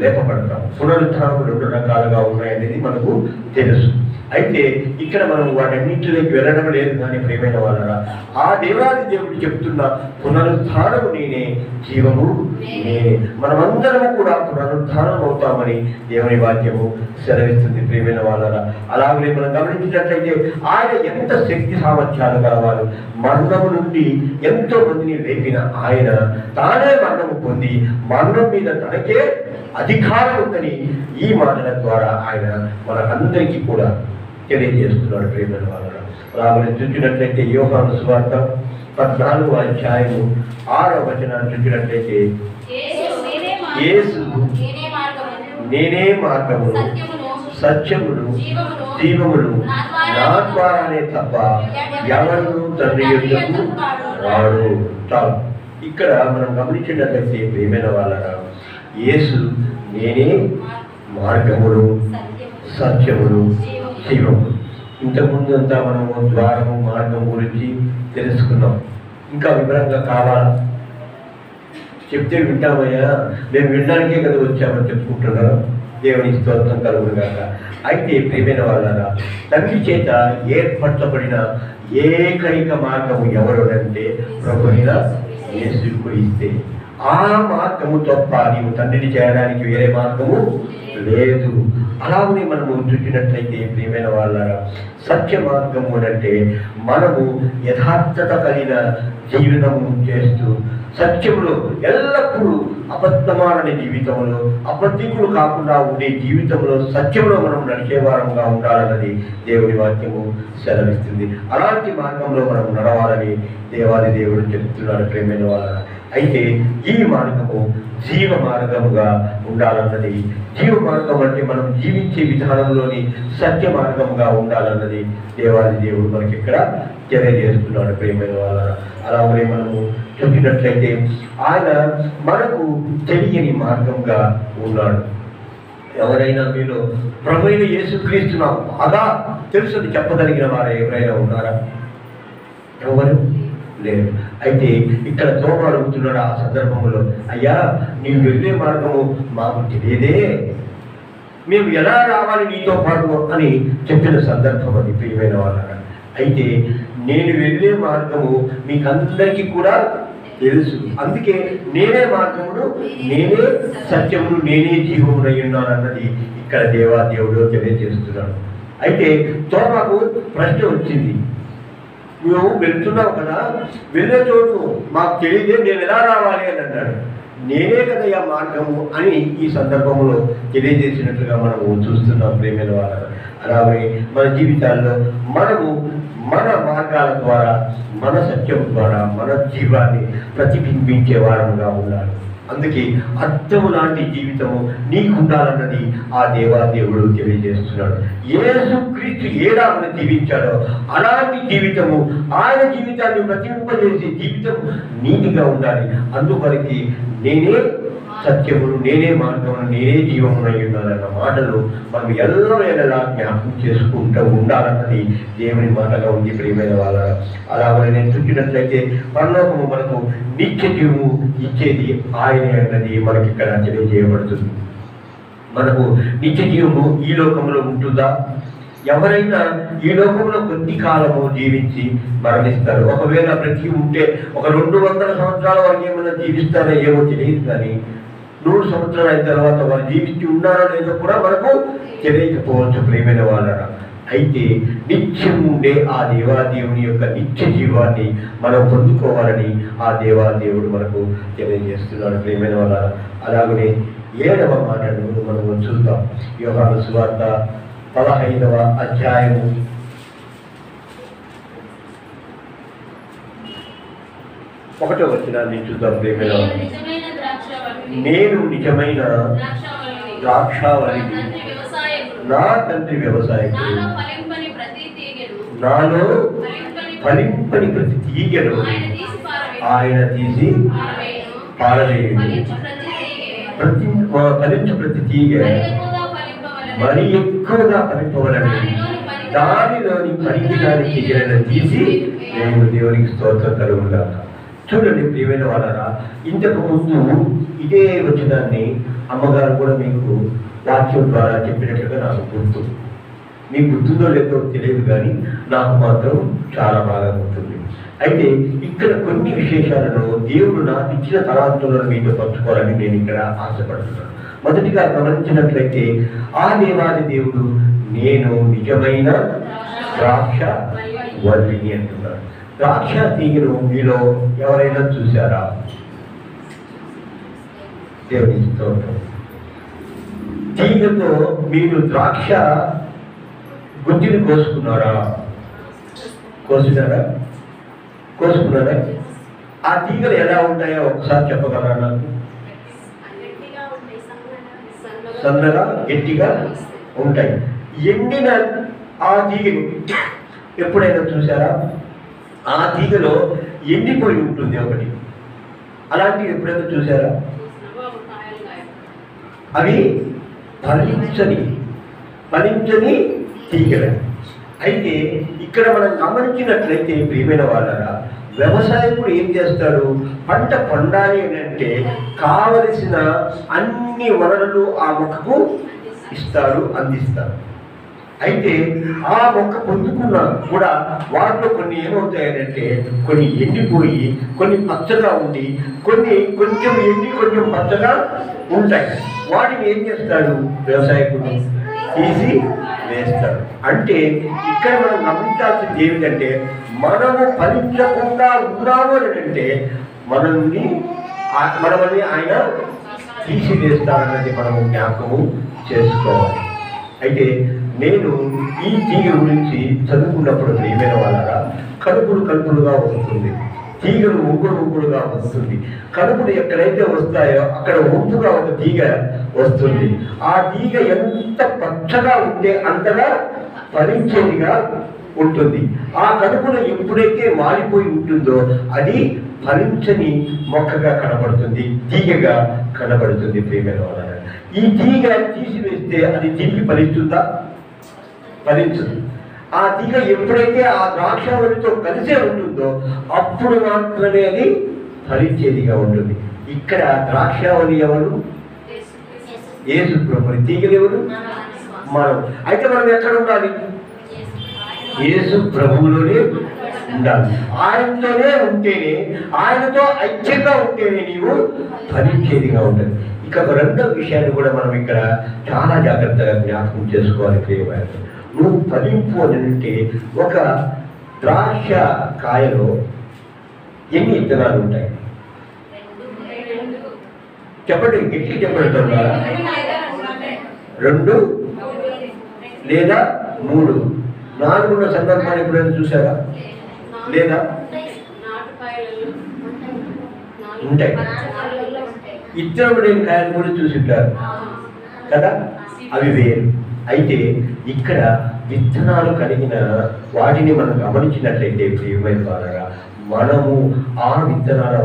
లేపబడతాం. పునరుత్థానము 2 రకాలుగా ఉన్నాయనేది మనకు తెలుసు. అయితే ఇక్కడ మనం వాటన్నింటిలోకి వెళ్ళడం లేదు. కానీ ప్రియమైన వాళ్ళరా, ఆ దేవాది దేవుడు చెప్తున్న పునరుద్ధానము నేనే, జీవము నేనే. మనమందరము కూడా పునరుద్ధానం అవుతామని దేవుని వాక్యము సెలవిస్తుంది. ప్రియమైన వాళ్ళరా, అలాగే మనం గమనించినట్లయితే ఆయన ఎంత శక్తి సామర్థ్యాలు గలవారు. మరణము నుండి ఎంతో మందిని లేపిన ఆయన తానే మరణము పొంది మరణం మీద తనకే అధికారం ఉందని ఈ మాటల ద్వారా ఆయన మనకందరికీ కూడా తెలియజేస్తున్నాడు. ప్రియమైన వాళ్ళరా, అలాగే చూసినట్లయితే యోహాను సువార్త 14వ అధ్యాయము 6వ వచనాన్ని చూసినట్లయితే యేసు నేనే మార్గము సత్యమును జీవమును నా ద్వారానే తప్ప ఎవరు తండ్రి యొద్దకు రాడు. చాలు. ఇక్కడ మనం గమనించినట్లయితే ప్రియమైన వాళ్ళరా, యేసు నేనే మార్గమును సత్యమును జీవమును. ఇంతకుముందు అంతా మనము ద్వారము మార్గం గురించి తెలుసుకున్నాం. ఇంకా వివరంగా కావాలా చెప్తే వింటామయ్యా, మేము వినడానికే కదా వచ్చామని చెప్పుకుంటున్నాం. దేవుని స్తోత్రం కలుగునుగాక. అయితే ప్రియమైన వాళ్ళరా, తండ్రి చేత ఏర్పరచబడిన ఏకైక మార్గము ఎవరు అంటే ప్రభువైన యేసుక్రీస్తే. ఆ మార్గము తప్ప నీవు తండ్రిని చేయడానికి వేరే మార్గము లేదు. అలాగే మనము చూసినట్లయితే ప్రియమైన వాళ్ళరా, సత్య మార్గము అంటే మనము యథార్థత కలిగిన జీవితము చేస్తూ సత్యములో ఎల్లప్పుడూ అబద్ధమానని జీవితంలో, అబద్ధికులు కాకుండా ఉండే జీవితంలో సత్యంలో మనం నడిచేవారంగా ఉండాలన్నది దేవుని వాక్యము సెలవిస్తుంది. అలాంటి మార్గంలో మనం నడవాలని దేవాది దేవుడు చెప్తున్నాడు. ప్రేమైన వాళ్ళ అయితే ఈ మార్గము జీవ మార్గముగా ఉండాలన్నది, జీవ మార్గం అంటే మనం జీవించే విధానంలోని సత్య మార్గంగా ఉండాలన్నది దేవాది దేవుడు మనకి ఇక్కడ తెలియజేస్తున్నాడు. ప్రేమైన వాళ్ళ అలాగే మనము చెప్పినట్లయితే ఆయన మనకు తెలియని మార్గంగా ఉన్నాడు. ఎవరైనా మీలో ప్రభువైన యేసుక్రీస్తు నాకు బాగా తెలుసని చెప్పగలిగిన వారు ఎవరైనా ఉన్నారా? ఎవరు లేదు. అయితే ఇక్కడ తోమ అడుగుతున్నాడు ఆ సందర్భంలో, అయ్యా నీవు వెళ్ళే మార్గము మాకు తెలియదే, మేము ఎలా రావాలి నీతో పాటు అని చెప్పిన సందర్భం అది. ప్రియమైన వాళ్ళ అయితే నేను వెళ్ళే మార్గము మీకందరికీ కూడా తెలుసు, అందుకే నేనే మార్గమును, నేనే సత్యమును, నేనే జీవమునై ఉన్నాను అన్నది ఇక్కడ దేవాదేవుడు తెలియజేస్తున్నాడు. అయితే తోమకు ప్రశ్న వచ్చింది, నువ్వు వెళ్తున్నావు కదా, వెళ్ళే చోటు మాకు తెలియదే, నేను ఎలా రావాలి అని అన్నాడు. నేనే కదయ్యా మార్గము అని ఈ సందర్భంలో తెలియజేసినట్లుగా మనము చూస్తున్నాం. ప్రేమైన వాళ్ళ అలాగే మన జీవితాల్లో మనము మన మార్గాల ద్వారా, మన సత్యం ద్వారా మన జీవాన్ని ప్రతిబింబించే వారముగా ఉండాలి. అందుకే అర్థము లాంటి జీవితము నీకు ఉండాలన్నది ఆ దేవాదేవుడు తెలియజేస్తున్నాడు. యేసుక్రీస్తు ఏడామని జీవించాడో అలాంటి జీవితము, ఆయన జీవితాన్ని ప్రతిబింబజేసే జీవితం నీతిగా ఉండాలి. అందువరకు నేనే సత్యమును, నేనే మార్గమును, నేనే జీవమునై ఉన్నానన్న మాటలు మనం ఎల్లవేళలా జ్ఞాపకం చేసుకుంటూ ఉండాలన్నది దేవుని మాటగా ఉంది. ప్రియమైన వాళ్ళ అలాగే నేను చూసినట్లయితే పరలోకము మనకు నిత్య జీవము ఇచ్చేది ఆయనే అన్నది మనకి ఇక్కడ తెలియజేయబడుతుంది. మనకు నిత్య జీవము ఈ లోకంలో ఉంటుందా? ఎవరైనా ఈ లోకంలో కొద్ది కాలము జీవించి మరణిస్తారు. ఒకవేళ బ్రతికి ఉంటే ఒక 200 సంవత్సరాల వరకు ఏమైనా జీవిస్తారో ఏమో తెలియదు, కానీ 100 సంవత్సరాలు అయిన తర్వాత వారు జీవించి ఉన్నారో లేదో కూడా మనకు తెలియకపోవచ్చు. ప్రియమైన వాళ్ళ అయితే నిత్యం ఉండే ఆ దేవాదేవుని యొక్క నిత్య జీవాన్ని మనం పొందుకోవాలని ఆ దేవాదేవుడు మనకు తెలియజేస్తున్నాడు. ప్రియమైన వాళ్ళ అలాగనే 7వ మాటను మనం చూద్దాం. యోహాను సువార్త 15వ అధ్యాయము 1వ వచనాన్ని చూద్దాం. ప్రియమైన నేను నిజమైన ద్రాక్షావళిని, నా తండ్రి వ్యవసాయకుడు, నాలో ఫలింపని ప్రతి తీగను ఆయన తీసి పారవేయుడు. ఫలించు ప్రతి తీగ మరి ఎక్కువగా ఫలింపవలని దానిలోని పనికిరాని తీగలను తీసి నేను దేవునికి స్తోత్రం కలుగుగాక. చూడండి ప్రియమైన వాళ్ళరా, ఇంతకు ముందు ఇదే వచనాన్ని అమ్మగారు కూడా మీకు వాక్యం ద్వారా చెప్పినట్లుగా నాకు గుర్తు. మీకు గుర్తుందో లేదో తెలియదు, కానీ నాకు మాత్రం చాలా బాగా గుర్తుంది. అయితే ఇక్కడ కొన్ని విశేషాలను దేవుడు నాకు ఇచ్చిన తలాంతులను మీతో పంచుకోవాలని నేను ఇక్కడ ఆశపడుతున్నాను. మొదటిగా గమనించినట్లయితే ఆ దేవాది దేవుడు నేను నిజమైన ద్రాక్ష వల్లిని అంటున్నాడు. ద్రాక్ష తీగను మీలో ఎవరైనా చూశారా? దేవుని స్తోత్రం. తీగతో మీరు ద్రాక్ష గుజ్జుని కోసుకున్నారా? కోసుకున్నారా? ఆ తీగలు ఎలా ఉంటాయో ఒకసారి చెప్పగలరా నాకు? సన్నగా గట్టిగా ఉంటాయి. ఎండిన ఆ తీగను ఎప్పుడైనా చూసారా? ఆ తీగలో ఎండిపోయి ఉంటుంది ఒకటి. అలాంటివి ఎప్పుడైనా చూసారా? అవి ఫలించని తీగలు. అయితే ఇక్కడ మనం గమనించినట్లయితే ప్రియమైన వాళ్ళరా, వ్యవసాయకుడు ఏం చేస్తాడు? పంట పండాలి అని అంటే కావలసిన అన్ని వనరులు ఆ మొక్కకు ఇస్తాడు, అందిస్తాడు. అయితే ఆ మొక్క పొందుకున్నా కూడా వాటిలో కొన్ని ఏమవుతాయంటే కొన్ని ఎండిపోయి, కొన్ని పచ్చగా ఉండి, కొన్ని కొంచెం ఎండి కొంచెం పచ్చగా ఉంటాయి. వాటిని ఏం చేస్తాడు వ్యవసాయకుడు? తీసి వేస్తాడు. అంటే ఇక్కడ మనం గమనించాల్సింది ఏమిటంటే, మనము ఫలించకుండా ఉన్నాము అని అంటే మనల్ని ఆయన తీసివేస్తాడన్నది మనము జ్ఞాపకము చేసుకోవాలి. అయితే నేను ఈ తీగ గురించి చదువుకున్నప్పుడు ప్రియమైన వాళ్ళగా కలుపులుగా వస్తుంది, తీగలు ఉంపుడుగా వస్తుంది. కలుపులు ఎక్కడైతే వస్తాయో అక్కడ ఉంపుగా ఒక తీగ వస్తుంది. ఆ తీగ ఎంత పచ్చగా ఉంటే అంతగా ఫలించేదిగా ఉంటుంది. ఆ కలుపులు ఎప్పుడైతే వాడిపోయి ఉంటుందో అది ఫలించని మొక్కగా కనబడుతుంది, తీగగా కనబడుతుంది. ప్రియమైన వాళ్ళ, ఈ తీగ తీసివేస్తే అది తిరిగి ఫలిస్తుందా? ఫలించదు. ఆ తీగ ఎప్పుడైతే ఆ ద్రాక్షావళితో కలిసే ఉంటుందో అప్పుడు మాత్రమే అది ఫలించేదిగా ఉంటుంది. ఇక్కడ ద్రాక్షావళి ఎవరు? యేసు ప్రభువు. తీగలు ఎవరు? మనం. అయితే మనం ఎక్కడ ఉండాలి? యేసు ప్రభువులోనే ఉండాలి. ఆయనతోనే ఉంటేనే, ఆయనతో ఐక్యంగా ఉంటేనే నీవు ఫలించేదిగా ఉంటుంది. ఇక రెండో విషయాన్ని కూడా మనం ఇక్కడ చాలా జాగ్రత్తగా జ్ఞాపకం చేసుకోవాలి. ప్రియమైన, నువ్వు ఫలింపు అని అంటే ఒక ద్రాక్ష కాయలో ఎన్ని విత్తనాలు ఉంటాయి? చెప్పండి, గట్టిగా చెప్పండి. 2 లేదా 3, 4 ఉన్న సందర్భాన్ని ఎప్పుడైనా చూసారా? లేదా ఉంటాయి. ఇత్తనం లేని కాయలు కూడా చూసింటారు కదా, అవి వేరు. అయితే ఇక్కడ విత్తనాలు కలిగిన వాటిని మనం గమనించినట్లయితే ప్రియమైన వారగా మనము ఆ విత్తనాల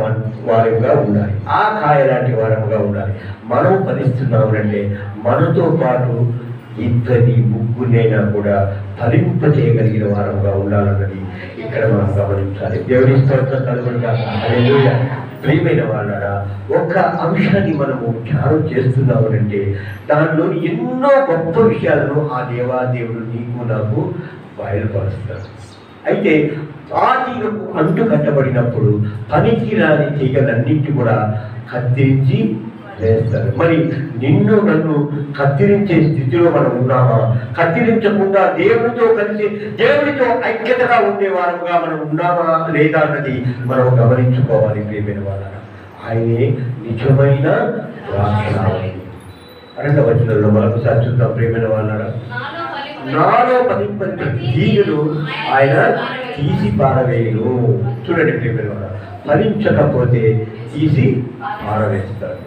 వారిగా ఉండాలి, ఆ కాయ లాంటి వారముగా ఉండాలి. మనం ఫలిస్తున్నామంటే మనతో పాటు 2, 3 కూడా ఫలింపజేయగలిగిన వారంగా ఉండాలన్నది ఇక్కడ మనం గమనించాలి. దేవుని స్తోత్రం కలుగునుగా. హల్లెలూయా. ప్రియమైన వాళ్ళారా, ఒక అంశాన్ని మనము ధ్యానం చేస్తున్నామనంటే దానిలో ఎన్నో గొప్ప విషయాలను ఆ దేవాదేవుడు నీకు నాకు బయలుపరుస్తాడు. అయితే ఆ తీగకు అంటు కట్టబడినప్పుడు పనికిరాని తీగలన్నింటి కూడా కత్తిరించి వేస్తారు. మరి నిన్ను నన్ను కత్తిరించే స్థితిలో మనం ఉన్నామా? కత్తిరించకుండా దేవుడితో కలిసి దేవుడితో ఐక్యతగా ఉండే వారముగా మనం ఉన్నామా లేదా అన్నది మనం గమనించుకోవాలి. ప్రియమైన వాళ్ళ, ఆయనే నిజమైన ద్రాక్షావళి. 2వ వచనంలో మరొకసారి చూద్దాం. ప్రియమైన వాళ్ళ, నాలో ఫలింపని తీగను ఆయన తీసి పారవేయను. చూడండి ప్రియమైన వాళ్ళ, ఫలించకపోతే తీసి పారవేస్తాడు.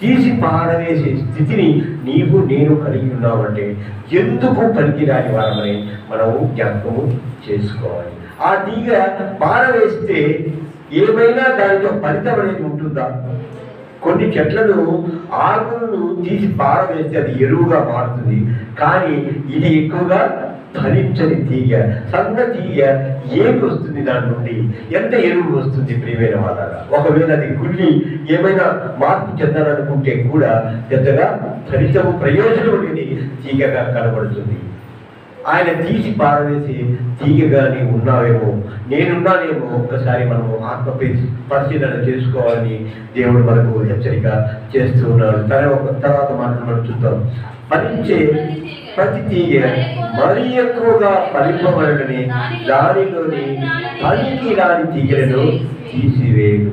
తీసి పారవేసే స్థితిని నీవు నేను కలిగి ఉన్నామంటే ఎందుకు పనికిరాని వారమని మనము జ్ఞాపకము చేసుకోవాలి. ఆ తీగ పారవేస్తే ఏమైనా దానితో ఫలితం అనేది ఉంటుందా? కొన్ని చెట్లను ఆకులను తీసి పారవేస్తే అది ఎరువుగా మారుతుంది, కానీ ఇది ఎక్కువగా ఫలించని తీగ, సన్న తీగ ఏమి వస్తుంది? దాని నుండి ఎంత ఎరువు వస్తుంది? ప్రియమైన వాళ్ళ, ఒకవేళ అది గుళ్ళి ఏమైనా మార్పు చెందాలనుకుంటే కూడా పెద్దగా ఫలితము ప్రయోజనం లేని తీగగా కనబడుతుంది. ఆయన తీసి పారవేసి తీగగా నీవు ఉన్నావేమో, నేనున్నానేమో ఒక్కసారి మనము ఆత్మ పరిశీలన చేసుకోవాలని దేవుడు మనకు హెచ్చరిక చేస్తూ ఉన్నాడు. తర్వాత మాటలు మనం చూద్దాం. ఫలించే ప్రతి తీగ మరీ ఎక్కువగా ఫలింపబడని దానిలోని పనికి రాని తీగలను తీసివేయదు.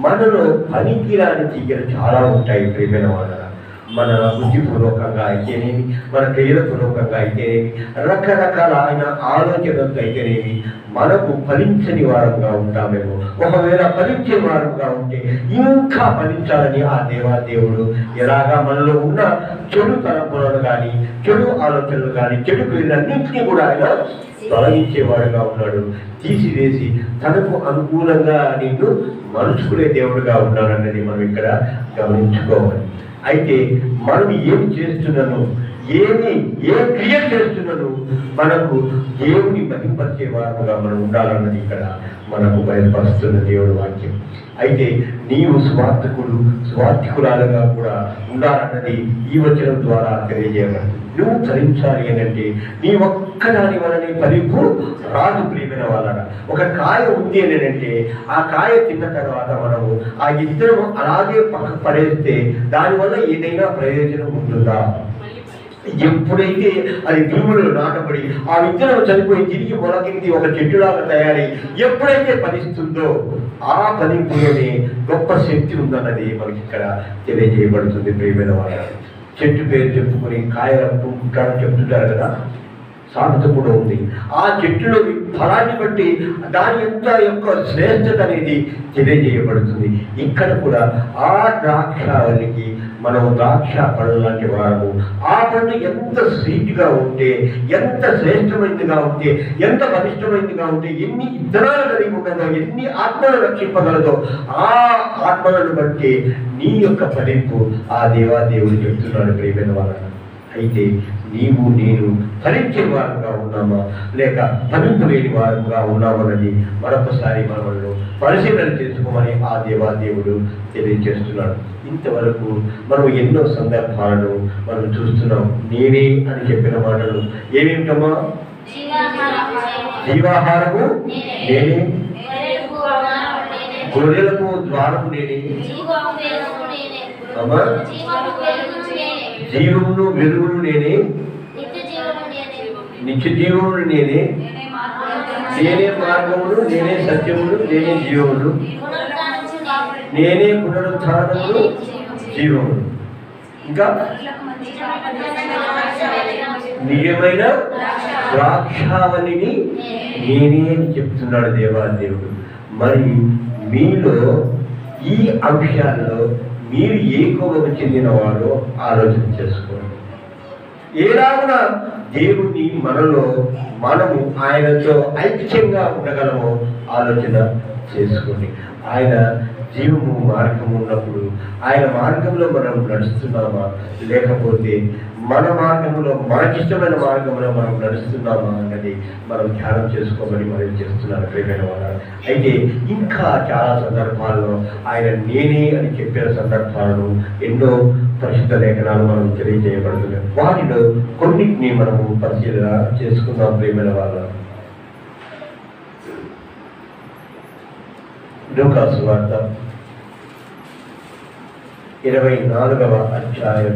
మనలో పనికి రాని తీగలు చాలా ఉంటాయి ప్రియమైన వాళ్ళ. మన బుద్ధిపూర్వకంగా అయితేనేమి, మన క్రియలపూర్వకంగా అయితేనేమి, రకరకాల ఆయన ఆలోచనలతో అయితేనేమి మనకు ఫలించని వారంగా ఉంటామేమో. ఒకవేళ ఫలించే వారంగా ఉంటే ఇంకా ఫలించాలని ఆ దేవాదేవుడు ఎలాగా మనలో ఉన్న చెడు తలంపులను కానీ, చెడు ఆలోచనలు కానీ, చెడు క్రియలన్నింటినీ కూడా ఆయన తొలగించేవాడుగా ఉన్నాడు. తీసివేసి తనకు అనుకూలంగా నిన్ను మలుచుకునే దేవుడుగా ఉన్నాడన్నది మనం ఇక్కడ గమనించుకోవాలి. అయితే మనం ఏం చేస్తున్నాను, ఏ క్రియ చేస్తున్నాను, మనకు దేవుని మహింపరిచే వారముగా మనం ఉండాలన్నది ఇక్కడ మనకు బయలుపరుస్తున్న దేవుడు వాక్యం. అయితే నీవు స్వార్థికురాలుగా కూడా ఉండాలన్నది ఈ వచనం ద్వారా తెలియజేయబడింది. నువ్వు ఫలించాలి అని అంటే నీ ఒక్కదాని వలనే ఫలింపు రాదు ప్రియమైన వాళ్ళ. ఒక కాయ ఉంది అని అంటే ఆ కాయ తిన్న తర్వాత మనము ఆ ఇద్దరు అలాగే పక్కకు పడేస్తే దానివల్ల ఏదైనా ప్రయోజనం ఉంటుందా? ఎప్పుడైతే అది భూమిలో నాటబడి ఆ విత్తనం చనిపోయి తిరిగి మొలకెత్తి ఒక చెట్టులాగా తయారై ఎప్పుడైతే ఫలిస్తుందో ఆ ఫలింపులోనే గొప్ప శక్తి ఉందన్నది మనకి ఇక్కడ తెలియజేయబడుతుంది ప్రియమైన వాళ్ళ. చెట్టు పేరు చెప్పుకొని కాయలు చెప్తుంటారు కదా, సామెత కూడా ఉంది. ఆ చెట్టులో ఫలాన్ని బట్టి దాని యొక్క శ్రేష్టత అనేది తెలియజేయబడుతుంది. ఇక్కడ కూడా ఆ ద్రాక్షావళికి మనం ద్రాక్ష పళ్ళు లాంటి వారము. ఆ పండు ఎంత స్వీట్గా ఉంటే, ఎంత శ్రేష్టమైనదిగా ఉంటే, ఎంత బలిష్టమైనదిగా ఉంటే, ఎన్ని ఇద్దరాలు కలిగి ఉన్నదో, ఎన్ని ఆత్మలు రక్షింపగలదో ఆ ఆత్మలను బట్టి నీ యొక్క ఫలింపు ఆ దేవాదేవుడు చెప్తున్నాడు ప్రియమైన వాళ్ళ. అయితే నీవు నేను ఫలించే వారంగా ఉన్నామా లేక ఫలింపు లేని వారంగా ఉన్నామన్నది మరొకసారి మనలో పరిశీలన చేసుకోమని ఆ దేవాదేవుడు తెలియజేస్తున్నాడు. ఇంతవరకు మనం ఎన్నో సందర్భాలను మనం చూస్తున్నాం. నేనే అని చెప్పిన మాటలు ఏమేమిటమ్మా? జీవాహారము నేనే, గొర్రెలకు ద్వారము నేనే, అమ్మా జీవమును వెలుగును నేనే, నిత్య జీవమును నేనే, నేనే మార్గమును, నేనే సత్యమును, నేనే జీవమును, నేనే పునరుత్థానమును జీవమును. ఇంకా నిజమైన ద్రాక్షావళిని నేనే అని చెప్తున్నాడు దేవాదేవుడు. మరి మీలో ఈ అంశాల్లో మీరు ఏ కోవకు చెందిన వారో ఆలోచన చేసుకోండి. ఏలాగున దేవుని మనలో మనము ఆయనతో ఐక్యంగా ఉండగలమో ఆలోచన చేసుకోండి. ఆయన జీవము మార్గము ఉన్నప్పుడు ఆయన మార్గంలో మనం నడుస్తున్నామా లేకపోతే మన మార్గంలో మనకిష్టమైన మార్గంలో మనం నడుస్తున్నామా అన్నది మనం ధ్యానం చేసుకోమని మనం చేస్తున్నాను ప్రియమైన వాళ్ళ. అయితే ఇంకా చాలా సందర్భాల్లో ఆయన నేనే అని చెప్పిన సందర్భాలను ఎన్నో పరిశుద్ధ లేఖనాలు మనం తెలియజేయబడుతున్నాయి. వాటిలో కొన్నిటిని మనము పరిశీలన చేసుకుందాం ప్రియమైన వాళ్ళ. లూకా సువార్త 24వ అధ్యాయం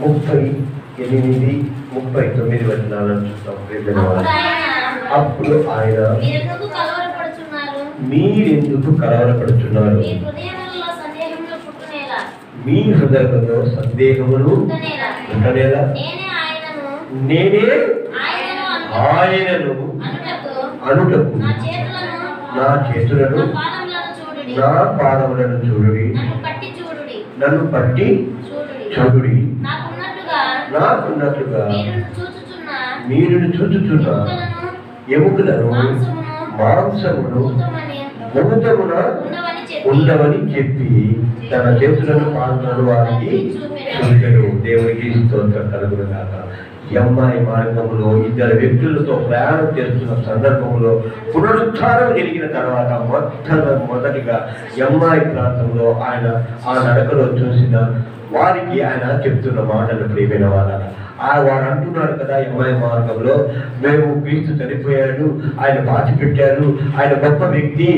38, 39 వచనాలను చూస్తాం. అప్పుడు ఆయన మీరెందుకు కలవరపడుచున్నారు? మీ హృదయంలో సందేహమును ఉండనేలా నేనే ఆయనను అనుటకు నా చేతులను నా పాదములను చూడుడి, నన్ను పట్టి చూడుడి, నాకున్నట్లుగా మీరు చూచుచున్న ఎముకలను మాంసమును భూతమున ఉండవని చెప్పి తన చేతులను పాదములను వారికి చూపెను. దేవునికి స్తోత్రం కలుగును గాక. ఈ అమ్మాయి మార్గంలో ఇద్దరు వ్యక్తులతో ప్రయాణం చేస్తున్న సందర్భంలో పునరుద్ధారం జరిగిన తర్వాత మొదటిగా ఈ అమ్మాయి ప్రాంతంలో ఆయన ఆ నడకలో చూసిన వారికి ఆయన చెప్తున్న మాటలు ప్రియమైన వాళ్ళ. వారు అంటున్నారు కదా ఎంఐ మార్గంలో, మేము క్రీస్తు చనిపోయాడు, ఆయన బాధ పెట్టారు, ఆయన గొప్ప వ్యక్తి,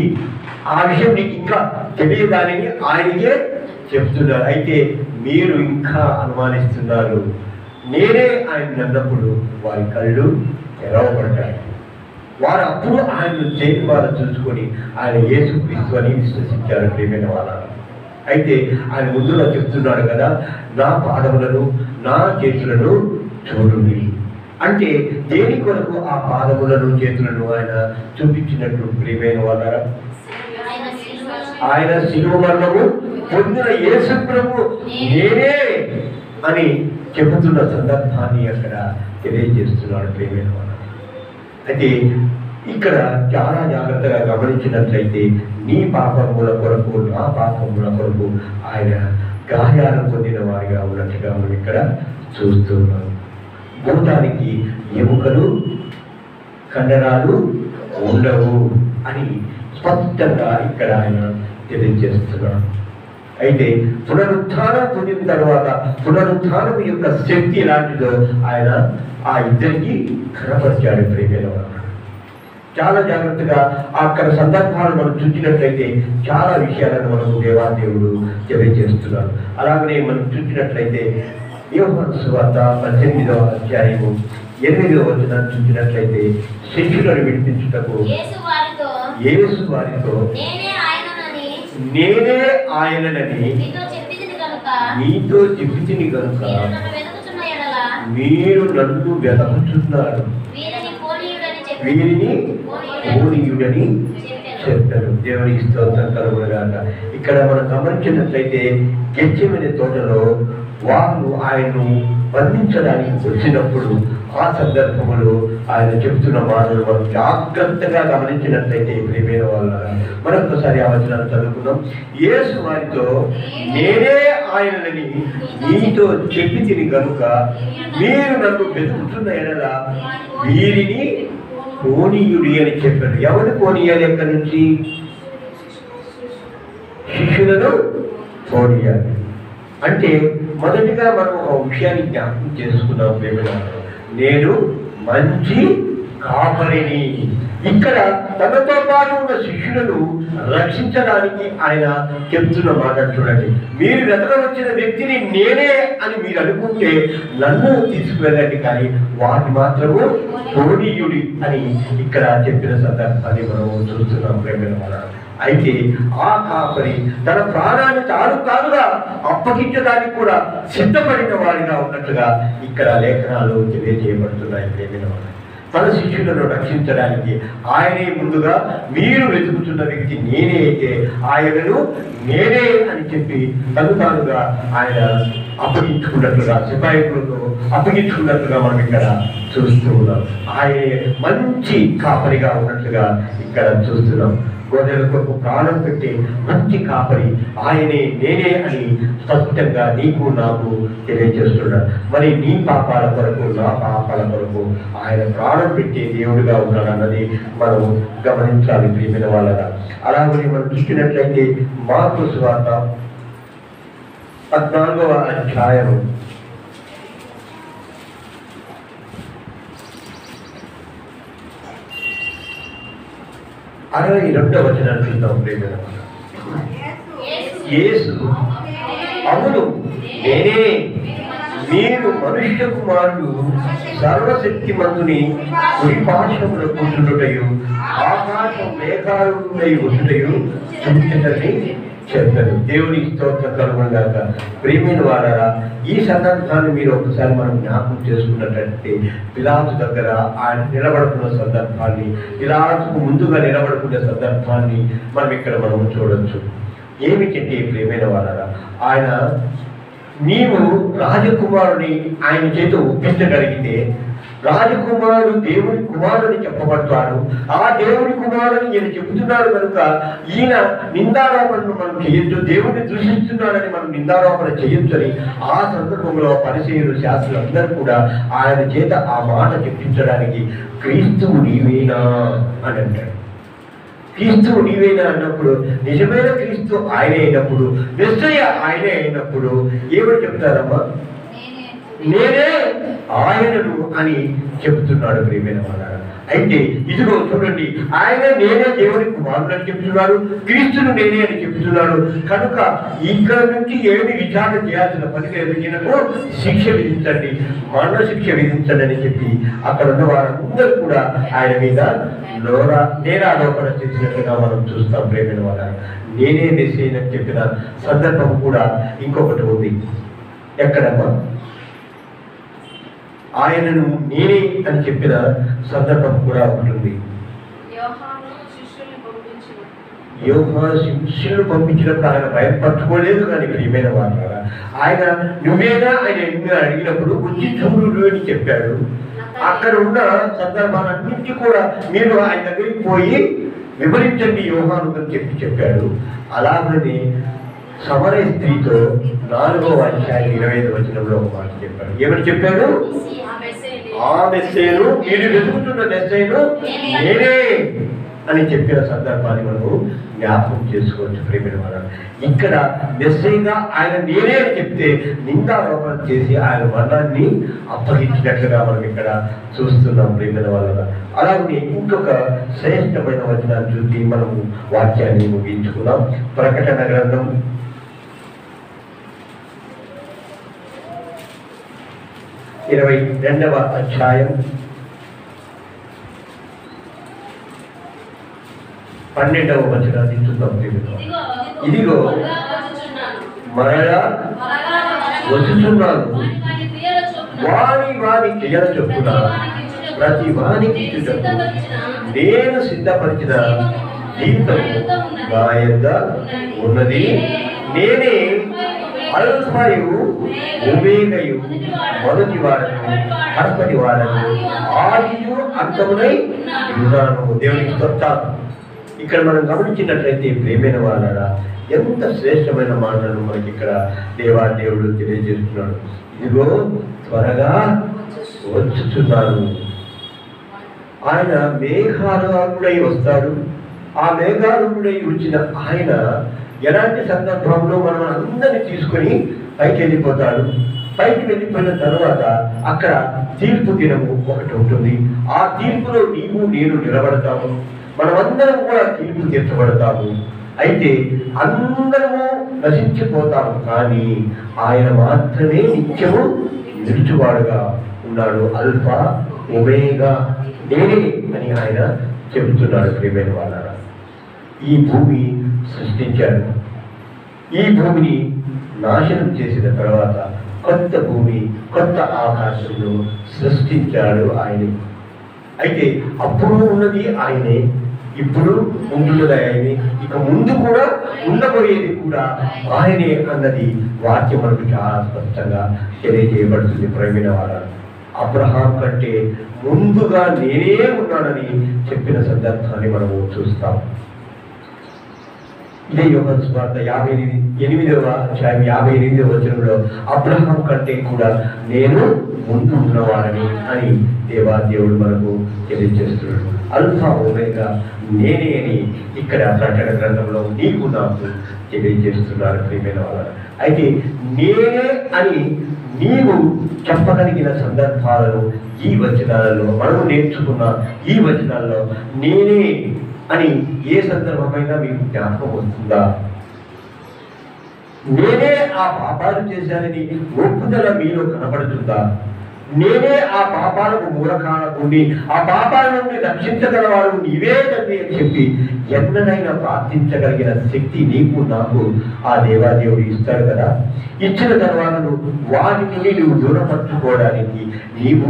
ఆ విషయం నీకు ఇంకా తెలియదానని ఆయనకే చెప్తున్నారు. అయితే మీరు ఇంకా అనుమానిస్తున్నారు. నేనే ఆయన అన్నప్పుడు వారి కళ్ళు తెరవబడ్డాయి. వారు అప్పుడు ఆయనను చేతి వారు చూసుకొని ఆయన యేసుక్రీస్తు అని విశ్వసించారు ప్రియమైన వాళ్ళ. అయితే ఆయన ముందుగా చెప్తున్నాడు కదా, నా పాదములను నా చేతులను చూడండి అంటే దేని కొరకు ఆ పాదములను చేతులను ఆయన చూపించినట్లు ప్రియమైన వాళ్ళ, ఆయన శిలువ మరణము పొందిన యేసు ప్రభు నేనే అని చెబుతున్న సందర్భాన్ని అక్కడ తెలియజేస్తున్నాడు ప్రియమైన వాళ్ళ. అయితే ఇక్కడ చాలా జాగ్రత్తగా గమనించినట్లయితే నీ పాపముల కొరకు నా పాపముల కొరకు ఆయన గాయాలు పొందిన వారిగా ఉన్నట్టుగా మనం ఇక్కడ చూస్తున్నాం. భూతానికి ఎముకలు కండరాలు ఉండవు అని స్పష్టంగా ఇక్కడ ఆయన తెలియజేస్తున్నాడు. అయితే పునరుత్థానం పొందిన తర్వాత పునరుత్థానం యొక్క శక్తి ఎలాంటిదో ఆయన ఆ ఇద్దరికి కనపరిచాడు ప్రియమైన వారు. చాలా జాగ్రత్తగా అక్కడ సందర్భాలు మనం చూసినట్లయితే చాలా విషయాలను మనకు దేవాదేవుడు తెలియజేస్తున్నాడు. అలాగనే మనం చూసినట్లయితే యోహాను సువార్త 18వ అధ్యాయము 8వ వచనం చూసినట్లయితే శిష్యులను విడిపించుటకు యేసు వారితో నేనే ఆయననని మీతో చెప్పితిని కనుక మీరు నన్ను వెతకుతున్నారు, వీరిని పోనీయుడని చెప్పారు. దేవునికి స్తోత్రం కలుగునుగాక. ఇక్కడ మనం గమనించినట్లయితే గెత్సేమనే తోటలో వారు ఆయన్ను బంధించడానికి వచ్చినప్పుడు ఆ సందర్భంలో ఆయన చెప్తున్న మాటలు మనం జాగ్రత్తగా గమనించినట్లయితే ప్రియమైన వాళ్ళ మరొకసారి ఆ వచనాన్ని చదువుకుందాం. యేసు వారితో నేనే ఆయనని మీతో చెప్పి తిని కనుక మీరు నన్ను వెతుకుతున్న ఎడల వీరిని పోనీయుడి అని చెప్పారు. ఎవరు పోనీయాలి? ఎక్కడి నుంచి? శిష్యులను పోనీయాలి. అంటే మొదటిగా మనం ఒక విషయాన్ని జ్ఞాపకం చేసుకున్నాం ప్రేమలో, నేను మంచి కాపరిని. ఇక్కడ తనతో పాటు ఉన్న శిష్యులను రక్షించడానికి ఆయన చెప్తున్న మాట చూడండి. మీరు వెతకవచ్చిన వ్యక్తిని నేనే అని మీరు అనుకుంటే నన్ను తీసుకువెళ్ళండి, కానీ వారిని మాత్రము పోనీయుడి అని ఇక్కడ చెప్పిన సందర్భాన్ని మనం చూస్తున్నాం ప్రేమల వల్ల. అయితే ఆ కాపరి తన ప్రాణాన్ని తానుగా అప్పగించడానికి కూడా సిద్ధపడిన వారిగా ఉన్నట్లుగా ఇక్కడ లేఖనాలు తెలియజేయబడుతున్నాయి ప్రేమల వల్ల. తన శిష్యులను రక్షించడానికి ఆయనే ముందుగా మీరు వెతుకుతున్న వ్యక్తి నేనే అయితే ఆయనను నేనే అని చెప్పి తానుగా ఆయన అప్పగించుకున్నట్లుగా సిపాయికులతో అప్పగించుకున్నట్లుగా మనం ఇక్కడ చూస్తూ ఉన్నాం. ఆయనే మంచి కాపరిగా ఉన్నట్లుగా ఇక్కడ చూస్తున్నాం. గొర్రెల కొరకు ప్రాణం పెట్టి మంచి కాపరి ఆయనే నేనే అని స్పష్టంగా నీకు నాకు తెలియజేస్తున్నాడు. మరి నీ పాపాల కొరకు నా పాపాల కొరకు ఆయన ప్రాణం పెట్టే దేవుడిగా ఉన్నాడు అన్నది మనం గమనించాలి ప్రియమైన వాళ్ళగా. అలాగే మనం చూసినట్లయితే మార్కు సువార్త 14వ అధ్యాయం 62వ వచనాన్ని చూద్దాం ప్రియమైన వాళ్ళ. యేసు అవును నేనే, మీరు మనుష్య కుమారుడు సర్వశక్తిమంతుని కుడి పార్శ్వమున కూర్చుండుటయు ఆకాశం మేఘాలుడై వచ్చుటయు చూపించని చెప్పారు. దేవునికి స్తోత్రం కలుగునుగాక. ప్రియమైన వారరా, ఈ సందర్భాన్ని మీరు ఒకసారి మనం జ్ఞాపకం చేసుకున్నట్లయితే పిలాతు దగ్గర ఆయన నిలబడుకున్న సందర్భాన్ని, పిలాతుకు ముందుగా నిలబడుకునే సందర్భాన్ని మనం ఇక్కడ మనం చూడొచ్చు. ఏమిటంటే ప్రియమైన వారరా, ఆయన నీవు రాజకుమారుని ఆయన చేత ఒప్పించగలిగితే రాజకుమారుడు దేవుని కుమారుని చెప్పబడతాడు. ఆ దేవుని కుమారుని ఈయన చెబుతున్నాడు కనుక ఈయన నిందారోపణను మనం చేయొచ్చు, దేవుడిని దూషిస్తున్నాడని మనం నిందారోపణ చేయొచ్చు అని ఆ సందర్భంలో పరిసయ్యులు శాస్త్రులు అందరూ కూడా ఆయన చేత ఆ మాట చెప్పించడానికి క్రీస్తువు నీవేనా అని అంటాడు. క్రీస్తువు నీవేనా అన్నప్పుడు నిజమైన క్రీస్తు ఆయనే అయినప్పుడు, మెస్సయ్య ఆయనే అయినప్పుడు ఏమని చెప్తారమ్మా? నేనే ఆయనను అని చెబుతున్నాడు ప్రియమైన వాళ్ళారా. అయితే ఇదిగో చూడండి, ఆయన నేనే దేవుని కుమారుడు అని చెప్తున్నాడు, క్రీస్తును నేనే అని చెప్తున్నాడు. కనుక ఇక్కడ నుంచి ఏమి విచారణ చేయాల్సిన పని లేదు, ఈయనకు శిక్ష విధించండి, మరణ శిక్ష విధించండి అని చెప్పి అక్కడ ఉన్న వారందరూ కూడా ఆయన మీద నేరారోపణ చేసినట్లుగా మనం చూస్తాం ప్రేమైన వాళ్ళ. నేనే మెస్సీని అని చెప్పిన సందర్భం కూడా ఇంకొకటి ఉంది. ఎక్కడమ్మా? ఆయనను నేనే అని చెప్పిన సందర్భం కూడా ఉంటుంది. యోహాను శిష్యులు పంపించినప్పుడు ఆయన భయపరచుకోలేదు. కానీ ప్రియమైన వాళ్ళ, ఆయన నువ్వేనా ఆయన ఎన్నో అడిగినప్పుడు వచ్చి చూడు అని చెప్పాడు. అక్కడ ఉన్న సందర్భాలన్నింటినీ కూడా మీరు ఆయన దగ్గరికి పోయి వివరించండి యోహాను అని చెప్పాడు. అలాగనే సమరయ స్త్రీతో 4వ అధ్యాయం 25వ వచనంలో ఒక మాట చెప్పాడు. ఏమని చెప్పాడు? ఆ మెస్సేను, మీరు వెతుకుతున్న మెస్సేను నేనే అని చెప్పిన సందర్భాన్ని మనము జ్ఞాపకం చేసుకోవచ్చు ప్రేమైన వాళ్ళ. ఇక్కడ మెస్సేగా ఆయన నేనే అని చెప్తే నిందారోపణ చేసి ఆయన మరణాన్ని అప్పగించినట్లుగా మనం ఇక్కడ చూస్తున్నాం ప్రేమైన వాళ్ళ. అలాగే ఇంకొక శ్రేష్టమైన వచనాన్ని చూసి మనము వాక్యాన్ని ముగించుకున్నాం. ప్రకటన గ్రంథం 22వ అధ్యాయం 12వ వచనాన్ని చూద్దాం. ఇదిగో మరలా వచ్చుచున్నాను, వాని క్రియల చొప్పున ప్రతి వానికి నేను సిద్ధపరిచిన జీవితం నా యొద్ద ఉన్నది. నేనే అల్ఫయు ఒమేగయు, మొదటి వాడను కడపటి వాడను, ఆదియు అంతమునై ఉన్నాను. దేవునికి స్తోత్రం. ఇక్కడ మనం గమనించినట్లయితే ప్రేమైన వాళ్ళరా, ఎంత శ్రేష్టమైన మాటలను మనకి ఇక్కడ దేవుడు తెలియజేస్తున్నాడు. ఇదిగో త్వరగా వచ్చుచున్నాను. ఆయన మేఘారూఢుడై వస్తాడు. ఆ మేఘారూఢుడై వచ్చిన ఆయన ఎలాంటి సందర్భంలో మనం అందరినీ తీసుకొని పైకి వెళ్ళిపోతాడు. పైకి వెళ్ళిపోయిన తర్వాత అక్కడ తీర్పు దినము ఒకటి ఉంటుంది. ఆ తీర్పులో నీవు నేను నిలబడతాము. మనమందరం కూడా తీర్పు తీర్చబడతాము. అయితే అందరము నశించిపోతాము, కానీ ఆయన మాత్రమే నిత్యము నిలుచువాడుగా ఉన్నాడు. అల్ఫా ఒమేగా నేనే అని ఆయన చెబుతున్నాడు. ప్రియమైన వాళ్ళ, ఈ భూమి సృష్టించాడు. ఈ భూమిని నాశనం చేసిన తర్వాత కొత్త భూమి, కొత్త ఆకాశంలో సృష్టించాడు ఆయన. అయితే అప్పుడు ఉన్నది ఆయనే, ఇప్పుడు ఉంటున్నది ఆయనే, ఇక ముందు కూడా ఉండబోయేది కూడా ఆయనే అన్నది వాక్యం మనకు చాలా స్పష్టంగా తెలియజేయబడుతుంది. ప్రేమైన వాళ్ళ, అబ్రహాం కంటే ముందుగా నేనే ఉన్నానని చెప్పిన సందర్భాన్ని మనము చూస్తాం. ఇదే యోహాను సువార్త 58వ అధ్యాయం 58వ వచనంలో అబ్రహాం కంటే కూడా నేను ముందు ఉన్నవాడని అని దేవుడు మనకు తెలియజేస్తున్నాడు. అల్ఫా ఒమేగా నేనే అని ఇక్కడ ప్రకటన గ్రంథంలో నీకు నాకు తెలియజేస్తున్నారు ప్రియమైన వాళ్ళ. అయితే నేనే అని నీవు చెప్పగలిగిన సందర్భాలను ఈ వచనాలలో మనము నేర్చుకున్న ఈ వచనాల్లో నేనే అని ఏ సందర్భమైనా మీకు జ్ఞాపకం వస్తుందా? నేనే ఆ పాపాలు చేశానని ఒప్పుదల మీలో కనబడుతుందా? నేనే ఆ పాపాలకు మూలకారకుడిని, ఆ పాపాల నుండి రక్షించగలవాడు నీవే తండ్రి అని చెప్పి ఎన్నడైనా ప్రార్థించగలిగిన శక్తి నీకు నాకు ఆ దేవాదేవుడు ఇస్తాడు కదా. ఇచ్చిన తర్వాత వాటి నుండి నువ్వు దూరపరచుకోవడానికి నీవు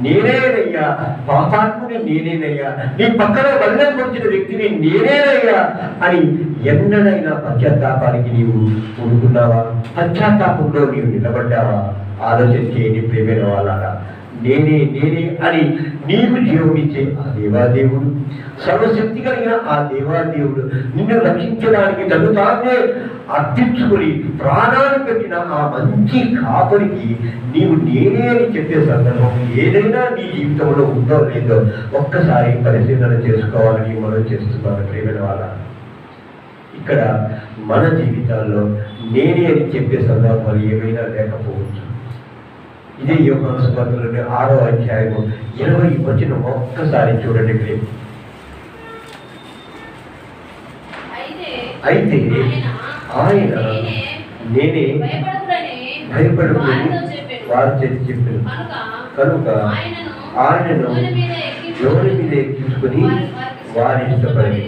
నేనేనయ్యా, పాపాత్ముని నేనేనయ్యా, నీ పక్కన బంధం పొందిన వ్యక్తిని నేనేనయ్యా అని ఎన్నడైనా పశ్చాత్తాపానికి నీవు పూనుకున్నావా? పశ్చాత్తాపంలో నీవు నిలబడ్డావా? ఆలోచన చేయండి ప్రేమైన వాళ్ళారా. నేనే అని నీకు జీవమిచ్చే ఆ దేవాదేవుడు, సర్వశక్తి కలిగిన ఆ దేవాదేవుడు నిన్ను రక్షించడానికి తను తానే అర్పించుకొని ప్రాణాలు పెట్టిన ఆ మంచి కాపరికి నీవు నేనే అని చెప్పే సందర్భం ఏదైనా నీ జీవితంలో ఉందో లేదో ఒక్కసారి పరిశీలన చేసుకోవాలని మనం చేస్తున్నాను ప్రేమైన వాళ్ళ. ఇక్కడ మన జీవితాల్లో నేనే అని చెప్పే సందర్భాలు ఏమైనా లేకపోవచ్చు. ఇదే యోహాను సువార్తలోని 6వ అధ్యాయము 20వ వచనం ఒక్కసారి చూడండి ప్లీజ్. అయితే ఆయన నేనే భయపడుకుని వారు చెప్పాను కనుక ఆయనను ఎవరి మీద ఎక్కించుకుని వారి ఇష్టపడి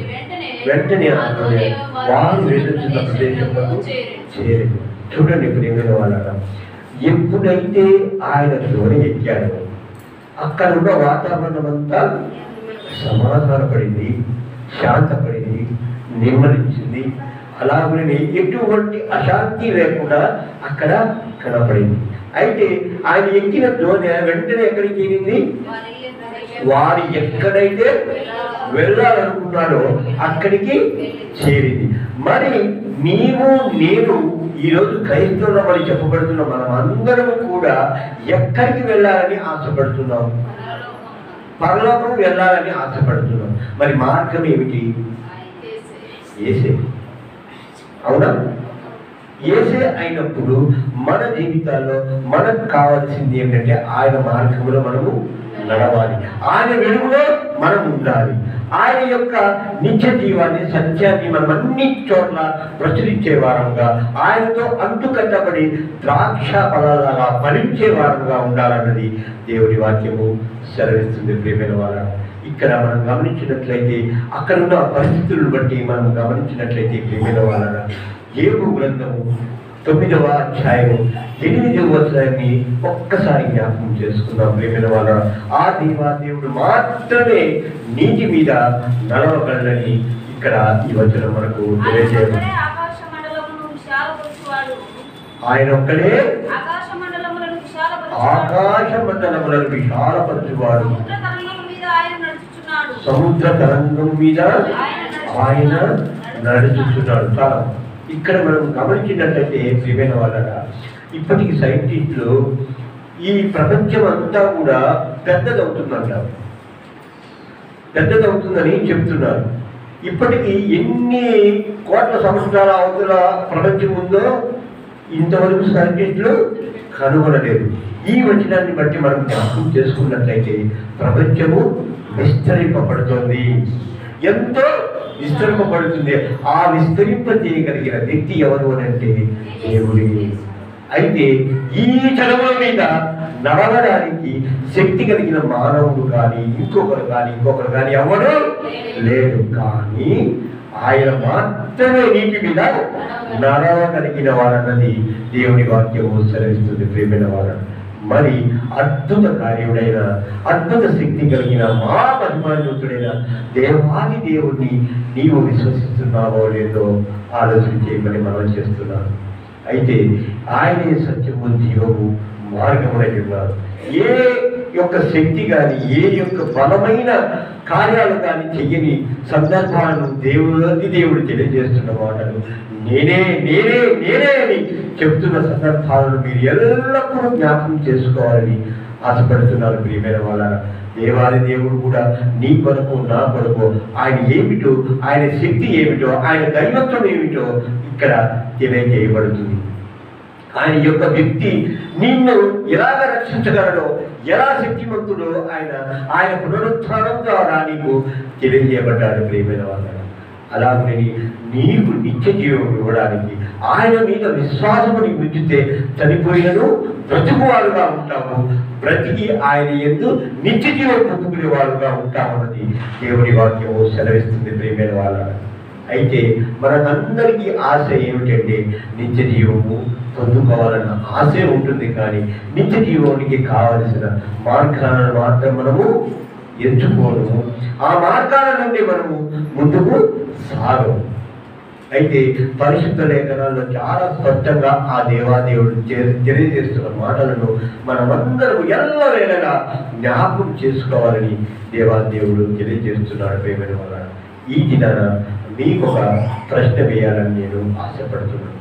వెంటనే వారు వెళ్తున్న ప్రదేశంలో చేరేది. చూడండి ప్రియమైన వాళ్ళ, ఎప్పుడైతే ఆయన ధోని ఎక్కాడో అక్కడ ఉన్న వాతావరణం అంతా సమాధానపడింది, శాంతపడింది, నెమ్మదించింది. అలాగనే ఎటువంటి అశాంతి లేకుండా అక్కడ కనపడింది. అయితే ఆయన ఎక్కిన ధోని వెంటనే ఎక్కడికి చేరింది? వారు ఎక్కడైతే వెళ్ళాలనుకున్నాడో అక్కడికి చేరింది. మరి నీవు నేను ఈరోజు క్రైస్తవులమని చెప్పబడుతున్న మనం అందరం కూడా ఎక్కడికి వెళ్ళాలని ఆశపడుతున్నాం? పరలోకం వెళ్ళాలని ఆశపడుతున్నాం. మరి మార్గం ఏమిటి? యేసే. అవునా? యేసే అయినప్పుడు మన జీవితాల్లో మనకు కావాల్సింది ఏంటంటే ఆయన మార్గంలో మనము నడవాలి, ఆయన వెలుగులో మనం ఉండాలి. ఆయన యొక్క నిత్య జీవాన్ని, సత్యాన్ని మనం అన్ని చోట్ల ప్రచురించే వారంగా, ఆయనతో అంటుకట్టబడి ద్రాక్ష ఫలాలుగా ఫలించే వారంగా ఉండాలన్నది దేవుడి వాక్యము సెలవిస్తుంది. ప్రియమైన వాళ్ళ, ఇక్కడ మనం గమనించినట్లయితే అక్కడ ఉన్న పరిస్థితులను బట్టి మనం గమనించినట్లయితే ప్రియమైన వాళ్ళ, యోబు గ్రంథము 9వ అధ్యాయము 8వ వచనాన్ని ఒక్కసారి జ్ఞాపకం చేసుకుందాం. ప్రియమైన వాళ్ళ, ఆ దేవాదేవుడు మాత్రమే నీటి మీద నడవగలని ఇక్కడ ఈ వచనం మనకు తెలియజేయడం. ఆయన ఒక్కడే ఆకాశ మండలములను విశాలపరచువాడు, సముద్ర తరంగం మీద ఆయన నడుచుచున్నాడు. చాలా ఇక్కడ మనం గమనించినట్లయితే ప్రియమైన వాళ్ళ, ఇప్పటికి సైంటిస్టులు ఈ ప్రపంచం అంతా కూడా పెద్దదవుతుందంటారు, పెద్దదవుతుందని చెప్తున్నారు. ఇప్పటికీ ఎన్ని కోట్ల సంవత్సరాల అవతల ప్రపంచం ఉందో ఇంతవరకు సైంటిస్టులు కనుగొనలేదు. ఈ వచనాన్ని బట్టి మనం జ్ఞాపకం చేసుకున్నట్లయితే ప్రపంచము విస్తరింపబడుతుంది, ఎంతో విస్తరింపబడుతుంది. ఆ విస్తరింప చేయగలిగిన వ్యక్తి ఎవరు అని అంటే దేవుడి. అయితే ఈ చలముల మీద నడవడానికి శక్తి కలిగిన మానవుడు కానీ ఇంకొకరు కానీ ఎవరు లేడు. కానీ ఆయన మాత్రమే నీటి మీద నడవగలిగిన వారన్నది దేవుని వాక్యము సెలవిస్తుంది. ప్రియమైన వారు, మరి అద్భుత కార్యుడైన, అద్భుత శక్తి కలిగిన, మహామహిమాన్వితుడైన దేవాది దేవుణ్ణి నీవు విశ్వసిస్తున్నావో లేదో ఆలోచన చేయమని మనం చేస్తున్నాను. అయితే ఆయనే సత్యము, జీవము, మార్గమునై ఉన్నారు. ఏ యొక్క శక్తి కానీ, ఏ యొక్క బలమైన కార్యాలు కానీ చెయ్యని సందర్భాలను దేవుడు తెలియజేస్తున్న మాటలు నేనే నేనే నేనే అని చెప్తున్న సందర్భాలను మీరు ఎల్లప్పుడూ జ్ఞాపకం చేసుకోవాలని ఆశపడుతున్నారు. ప్రియమైన వాళ్ళ, దేవాది దేవుడు కూడా నీ కొరకు, నా కొరకు ఆయన ఏమిటో, ఆయన శక్తి ఏమిటో, ఆయన దైవత్వం ఏమిటో ఇక్కడ తెలియజేయబడుతుంది. ఆయన యొక్క వ్యక్తి నిన్ను ఎలాగ రక్షించగలడో, ఎలా శక్తిమంతుడో ఆయన పునరుత్థానం ద్వారా నీకు తెలియజేయబడ్డాడు. ప్రియమైన వాళ్ళ, అలాగే నీకు నిత్య జీవం ఇవ్వడానికి ఆయన మీద విశ్వాసముని ఉంచితే చనిపోయినను బ్రతుకువారుగా ఉంటాము, బ్రతికి ఆయన యందు నిత్య జీవం పొందుకునే వారుగా ఉంటామన్నది దేవుని వాక్యము సెలవిస్తుంది. ప్రియమైన వాళ్ళ, అయితే మనకందరికీ ఆశ ఏమిటంటే నిత్య జీవము పొందుకోవాలన్న ఆశే ఉంటుంది. కానీ నిత్య జీవానికి కావలసిన మార్గాలను మాత్రం మనము ఎంచుకోను, ఆ మార్గాల నుండి మనము ముందుకు సాగము. అయితే పరిశుద్ధ లేఖనాల్లో చాలా స్పష్టంగా ఆ దేవాదేవుడు తెలియజేస్తున్న మాటలను మనమందరం ఎల్లవేళలా జ్ఞాపకం చేసుకోవాలని దేవాదేవుడు తెలియజేస్తున్నాడు. ప్రేమైన వల్ల ఈ దినాన మీకు ఒక ప్రశ్న వేయాలని నేను ఆశపడుతున్నాను.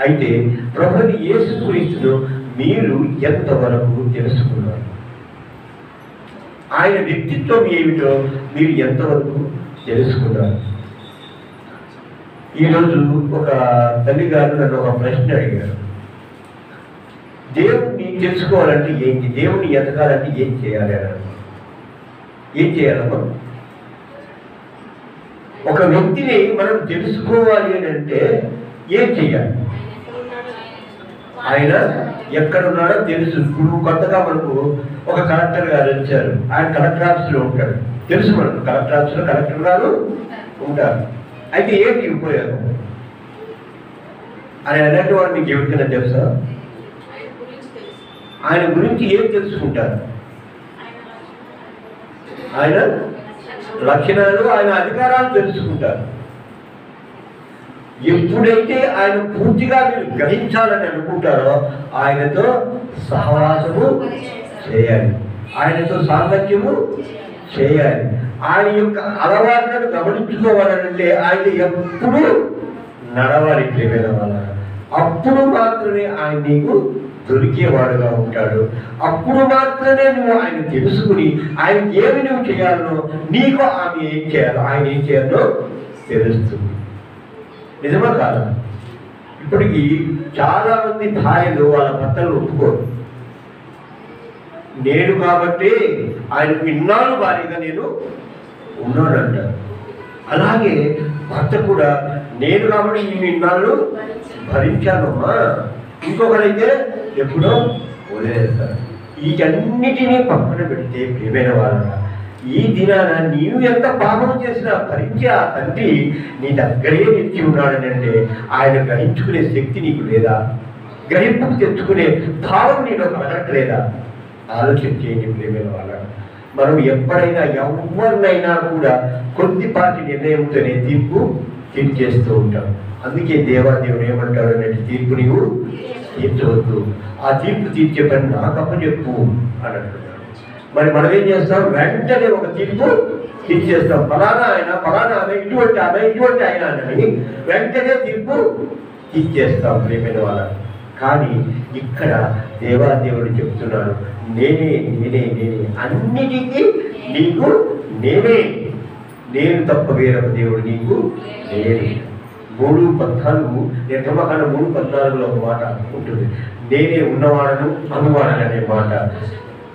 అయితే ప్రభుని యేసుక్రీస్తును మీరు ఎంతవరకు తెలుసుకున్నారు? ఆయన వ్యక్తిత్వం ఏమిటో మీరు ఎంతవరకు తెలుసుకున్నారు? ఈరోజు ఒక తల్లి గారు నన్ను ఒక ప్రశ్న అడిగారు. దేవుణ్ణి తెలుసుకోవాలంటే ఏంటి, దేవుని ఎదగాలంటే ఏం చేయాలి అన్నాడు. ఏం చేయాలమ్మా? ఒక వ్యక్తిని మనం తెలుసుకోవాలి అని అంటే ఏం చేయాలి? ఆయన ఎక్కడున్నాడో తెలుసు. ఇప్పుడు కొత్తగా మనకు ఒక కలెక్టర్ గారు వచ్చారు, ఆయన కలెక్టర్ ఆఫీస్లో ఉంటాడు. తెలుసు మనకు కలెక్టర్ ఆఫీస్లో కలెక్టర్ గారు ఉంటారు. అయితే ఏంటి ఉపయోగం? ఆయన ఎలాంటి వాడు మీకు ఎవరికైనా తెలుసా? ఆయన గురించి ఏం తెలుసుకుంటారు? ఆయన లక్షణాలు, ఆయన అధికారాలు తెలుసుకుంటారు. ఎప్పుడైతే ఆయన పూర్తిగా మీరు గ్రహించాలని అనుకుంటారో ఆయనతో సహవాసము చేయాలి, ఆయనతో సాంగత్యము చేయాలి. ఆయన యొక్క అలవాట్లను గమనించుకోవాలంటే ఆయన ఎప్పుడు నడవాలి ప్రేమైన వాళ్ళ. అప్పుడు మాత్రమే ఆయన నీకు దొరికేవాడుగా ఉంటాడు. అప్పుడు మాత్రమే నువ్వు ఆయన తెలుసుకుని ఆయన ఏమి నువ్వు చేయాలో, నీకు ఆమె ఏం చేయాలో, ఆయన ఏం చేయాలో తెలుస్తుంది. నిజమా కాదా? ఇప్పటికి చాలా మంది భార్యలు వాళ్ళ భర్తలు ఒప్పుకోరు. నేను కాబట్టి ఆయనకు ఇన్నాళ్ళు భార్యగా నేను ఉన్నాడంటారు. అలాగే భర్త కూడా నేను కాబట్టి నేను ఇన్నాళ్ళు భరించానమ్మా, ఇంకొకరైతే ఎప్పుడో వదిలేస్తారు. వీటన్నిటినీ పక్కన పెడితే ప్రియమైన వాళ్ళ, ఈ దినాన నీవు ఎంత పాపం చేసినా భరించే ఆ తండ్రి నీ దగ్గరే నిలిచి ఉన్నాడని అంటే ఆయన గ్రహించుకునే శక్తి నీకు లేదా? గ్రహింపుకు తెచ్చుకునే భావం నీలో కలగట్లేదా? ఆలోచన చేయండి ప్రియమైన వాళ్ళ. మనం ఎప్పుడైనా ఎవరినైనా కూడా కొద్దిపాటి నిర్ణయంతోనే తీర్చేస్తూ ఉంటాం. అందుకే దేవాదేవుడు ఏమంటాడు అంటే తీర్పు నీవు తీర్చవద్దు, ఆ తీర్పు తీర్చే పని నాకు అప్పచెప్పు అని అంటున్నాడు. మరి మనం ఏం చేస్తాం? వెంటనే ఒక తీర్పు తీర్చేస్తాం. ఫలానా ఆయన, ఫలానా ఆమె, ఇటువంటి ఆమె, ఇటువంటి ఆయన అని వెంటనే తీర్పు తీర్చేస్తాం ప్రేమైన వాళ్ళ. కానీ ఇక్కడ దేవాదేవుడు చెప్తున్నాడు, నేనే నేనే నేనే, అన్నిటికీ నీకు నేనే, నేను తప్ప వేరొక దేవుడు నీకు నేనే. 3:14 నిర్గమకాండం 3:14 ఒక మాట ఉంటుంది, నేనే ఉన్నవాడను అనువాడను అనే మాట.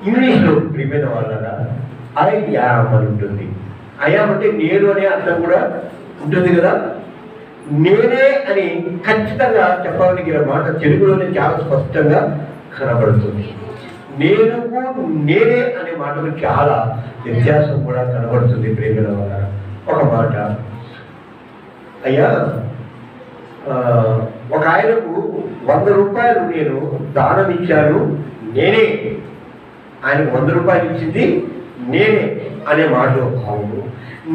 ఇంగ్లీష్లో ప్రియమైన వాళ్ళ ఐ యామ్ అని ఉంటుంది. ఐయామ్ అంటే నేను అనే అర్థం కూడా ఉంటుంది కదా. నేనే అని ఖచ్చితంగా చెప్పగలిగిన మాట తెలుగులోనే చాలా స్పష్టంగా కనబడుతుంది. నేనుకు నేనే అనే మాటకు చాలా వ్యత్యాసం కూడా కనబడుతుంది ప్రేమైన వాళ్ళ. ఒక మాట, అయ్యా ఒక ఆయనకు 100 రూపాయలు నేను దానం ఇచ్చాను, నేనే, ఆయనకు 100 రూపాయలు ఇచ్చింది నేనే అనే మాట భావము,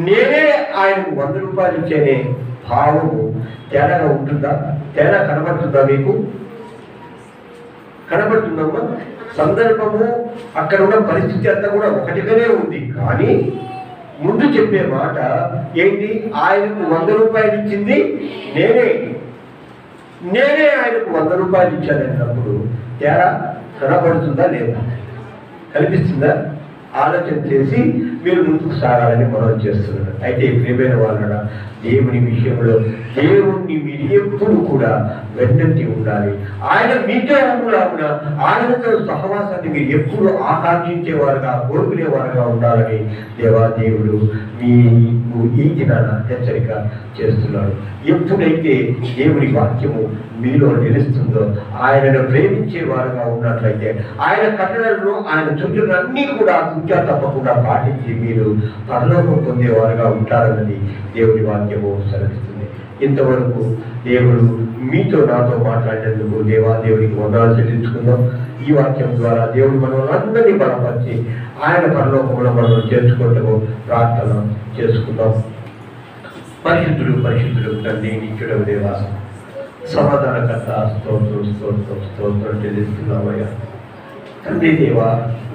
నేనే ఆయనకు 100 రూపాయలు ఇచ్చేనే భావము తేడాగా ఉంటుందా? తేడా కనబడుతుందా? మీకు కనబడుతుందమ్మా? సందర్భము అక్కడ ఉన్న పరిస్థితి అంతా కూడా ఒకటిగానే ఉంది. కానీ ముందు చెప్పే మాట ఏంటి? ఆయనకు 100 రూపాయలు ఇచ్చింది నేనే, నేనే ఆయనకు 100 రూపాయలు ఇచ్చానన్నప్పుడు తేడా కనబడుతుందా లేదా? కనిపిస్తుందా? ఆలోచన చేసి మీరు ముందుకు సాగాలని మనం చేస్తున్నారు. అయితే ప్రియమైన వాళ్ళ, దేవుని విషయంలో దేవుణ్ణి మీరు ఎప్పుడు కూడా వెన్నంటి ఉండాలి. ఆయన మీతో ఉండాలన్నా ఆయనతో సహవాసాన్ని మీరు ఎప్పుడు ఆకాంక్షించేవారుగా, కోరుకునేవారుగా ఉండాలని దేవాదేవుడు మీకు ఈ దినాన హెచ్చరిక చేస్తున్నాడు. ఎప్పుడైతే దేవుని వాక్యము మీలో నిలుస్తుందో, ఆయనను ప్రేమించేవారుగా ఉన్నట్లయితే ఆయన కట్టడలను, ఆయన చుట్టూలన్నీ కూడా తుచ్చా తప్పకుండా పాటించి మీరు పరలోకం పొందేవారుగా ఉంటారన్నది దేవుని వాక్యము సెలవిస్తుంది. ఇంతవరకు దేవుడు మీతో నాతో మాట్లాడినందుకు దేవాదేవుడికి వందనాలు చెల్లించుకుందాం. ఈ వాక్యం ద్వారా దేవుడు మనల్ని అందరినీ బలపరిచి ఆయన పరలోకంలో మనం చేర్చుకుంటూ ప్రార్థన చేసుకుందాం. పరిశుద్ధుడు పరిశుద్ధుడు తండ్రి, నిత్యుడవు దేవా, సమాధానకర్త, స్తోత్రం స్తోత్రం స్తోత్రం చెల్లిస్తున్నామయ్యా. తండ్రి దేవా,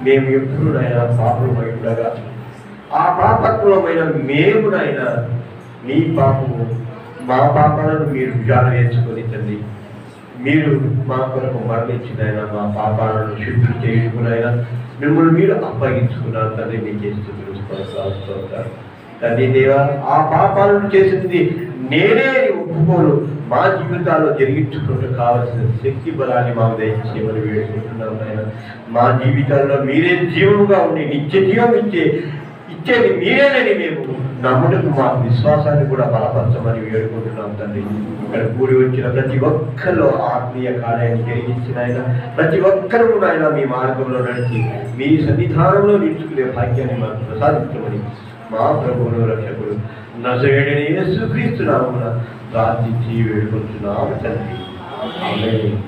మేము ఎప్పుడునైనా పాపమై ఉండగా ఆ పాపత్వమైన మేమునైనా మీ పాపము, మా పాపాలను మీరు విచారణ వేసుకొని తండ్రి, మీరు మా కొరకు మరణించినైనా మా పాపాలను శుద్ధులు చేసుకునైనా మిమ్మల్ని మీరు అప్పగించుకున్నారు తండ్రి. మీకు చేస్తూ తండ్రి దేవా, ఆ పాపాలను చేసింది నేనే అని ఒప్పుకోను మా జీవితాల్లో జరిగించుకుంటూ కావలసిన శక్తి బలాన్ని మాకు దయచేయమని వేడుకుంటున్నాం నాయన. మా జీవితాల్లో మీరే జీవముగా ఉండి నిత్య జీవం ఇచ్చేది మీరేనని మేము నమ్ముటకు మా విశ్వాసాన్ని కూడా బలపరచమని వేడుకుంటున్నాం తండ్రి. ఇక్కడ కూడి వచ్చిన ప్రతి ఒక్కరిలో ఆత్మీయ కార్యాన్ని జరిగించిన ఆయన, ప్రతి ఒక్కరూ నాయన మీ మార్గంలో నడిచి మీ సన్నిధానంలో నిలుచుకునే భాగ్యాన్ని మాకు ప్రసాదించమని మా ప్రభువును రక్షకుడు నజరేయుడైన యేసుక్రీస్తు నామమున ప్రార్థించి వేడుకుంటున్నాము తండ్రి. ఆమేన్.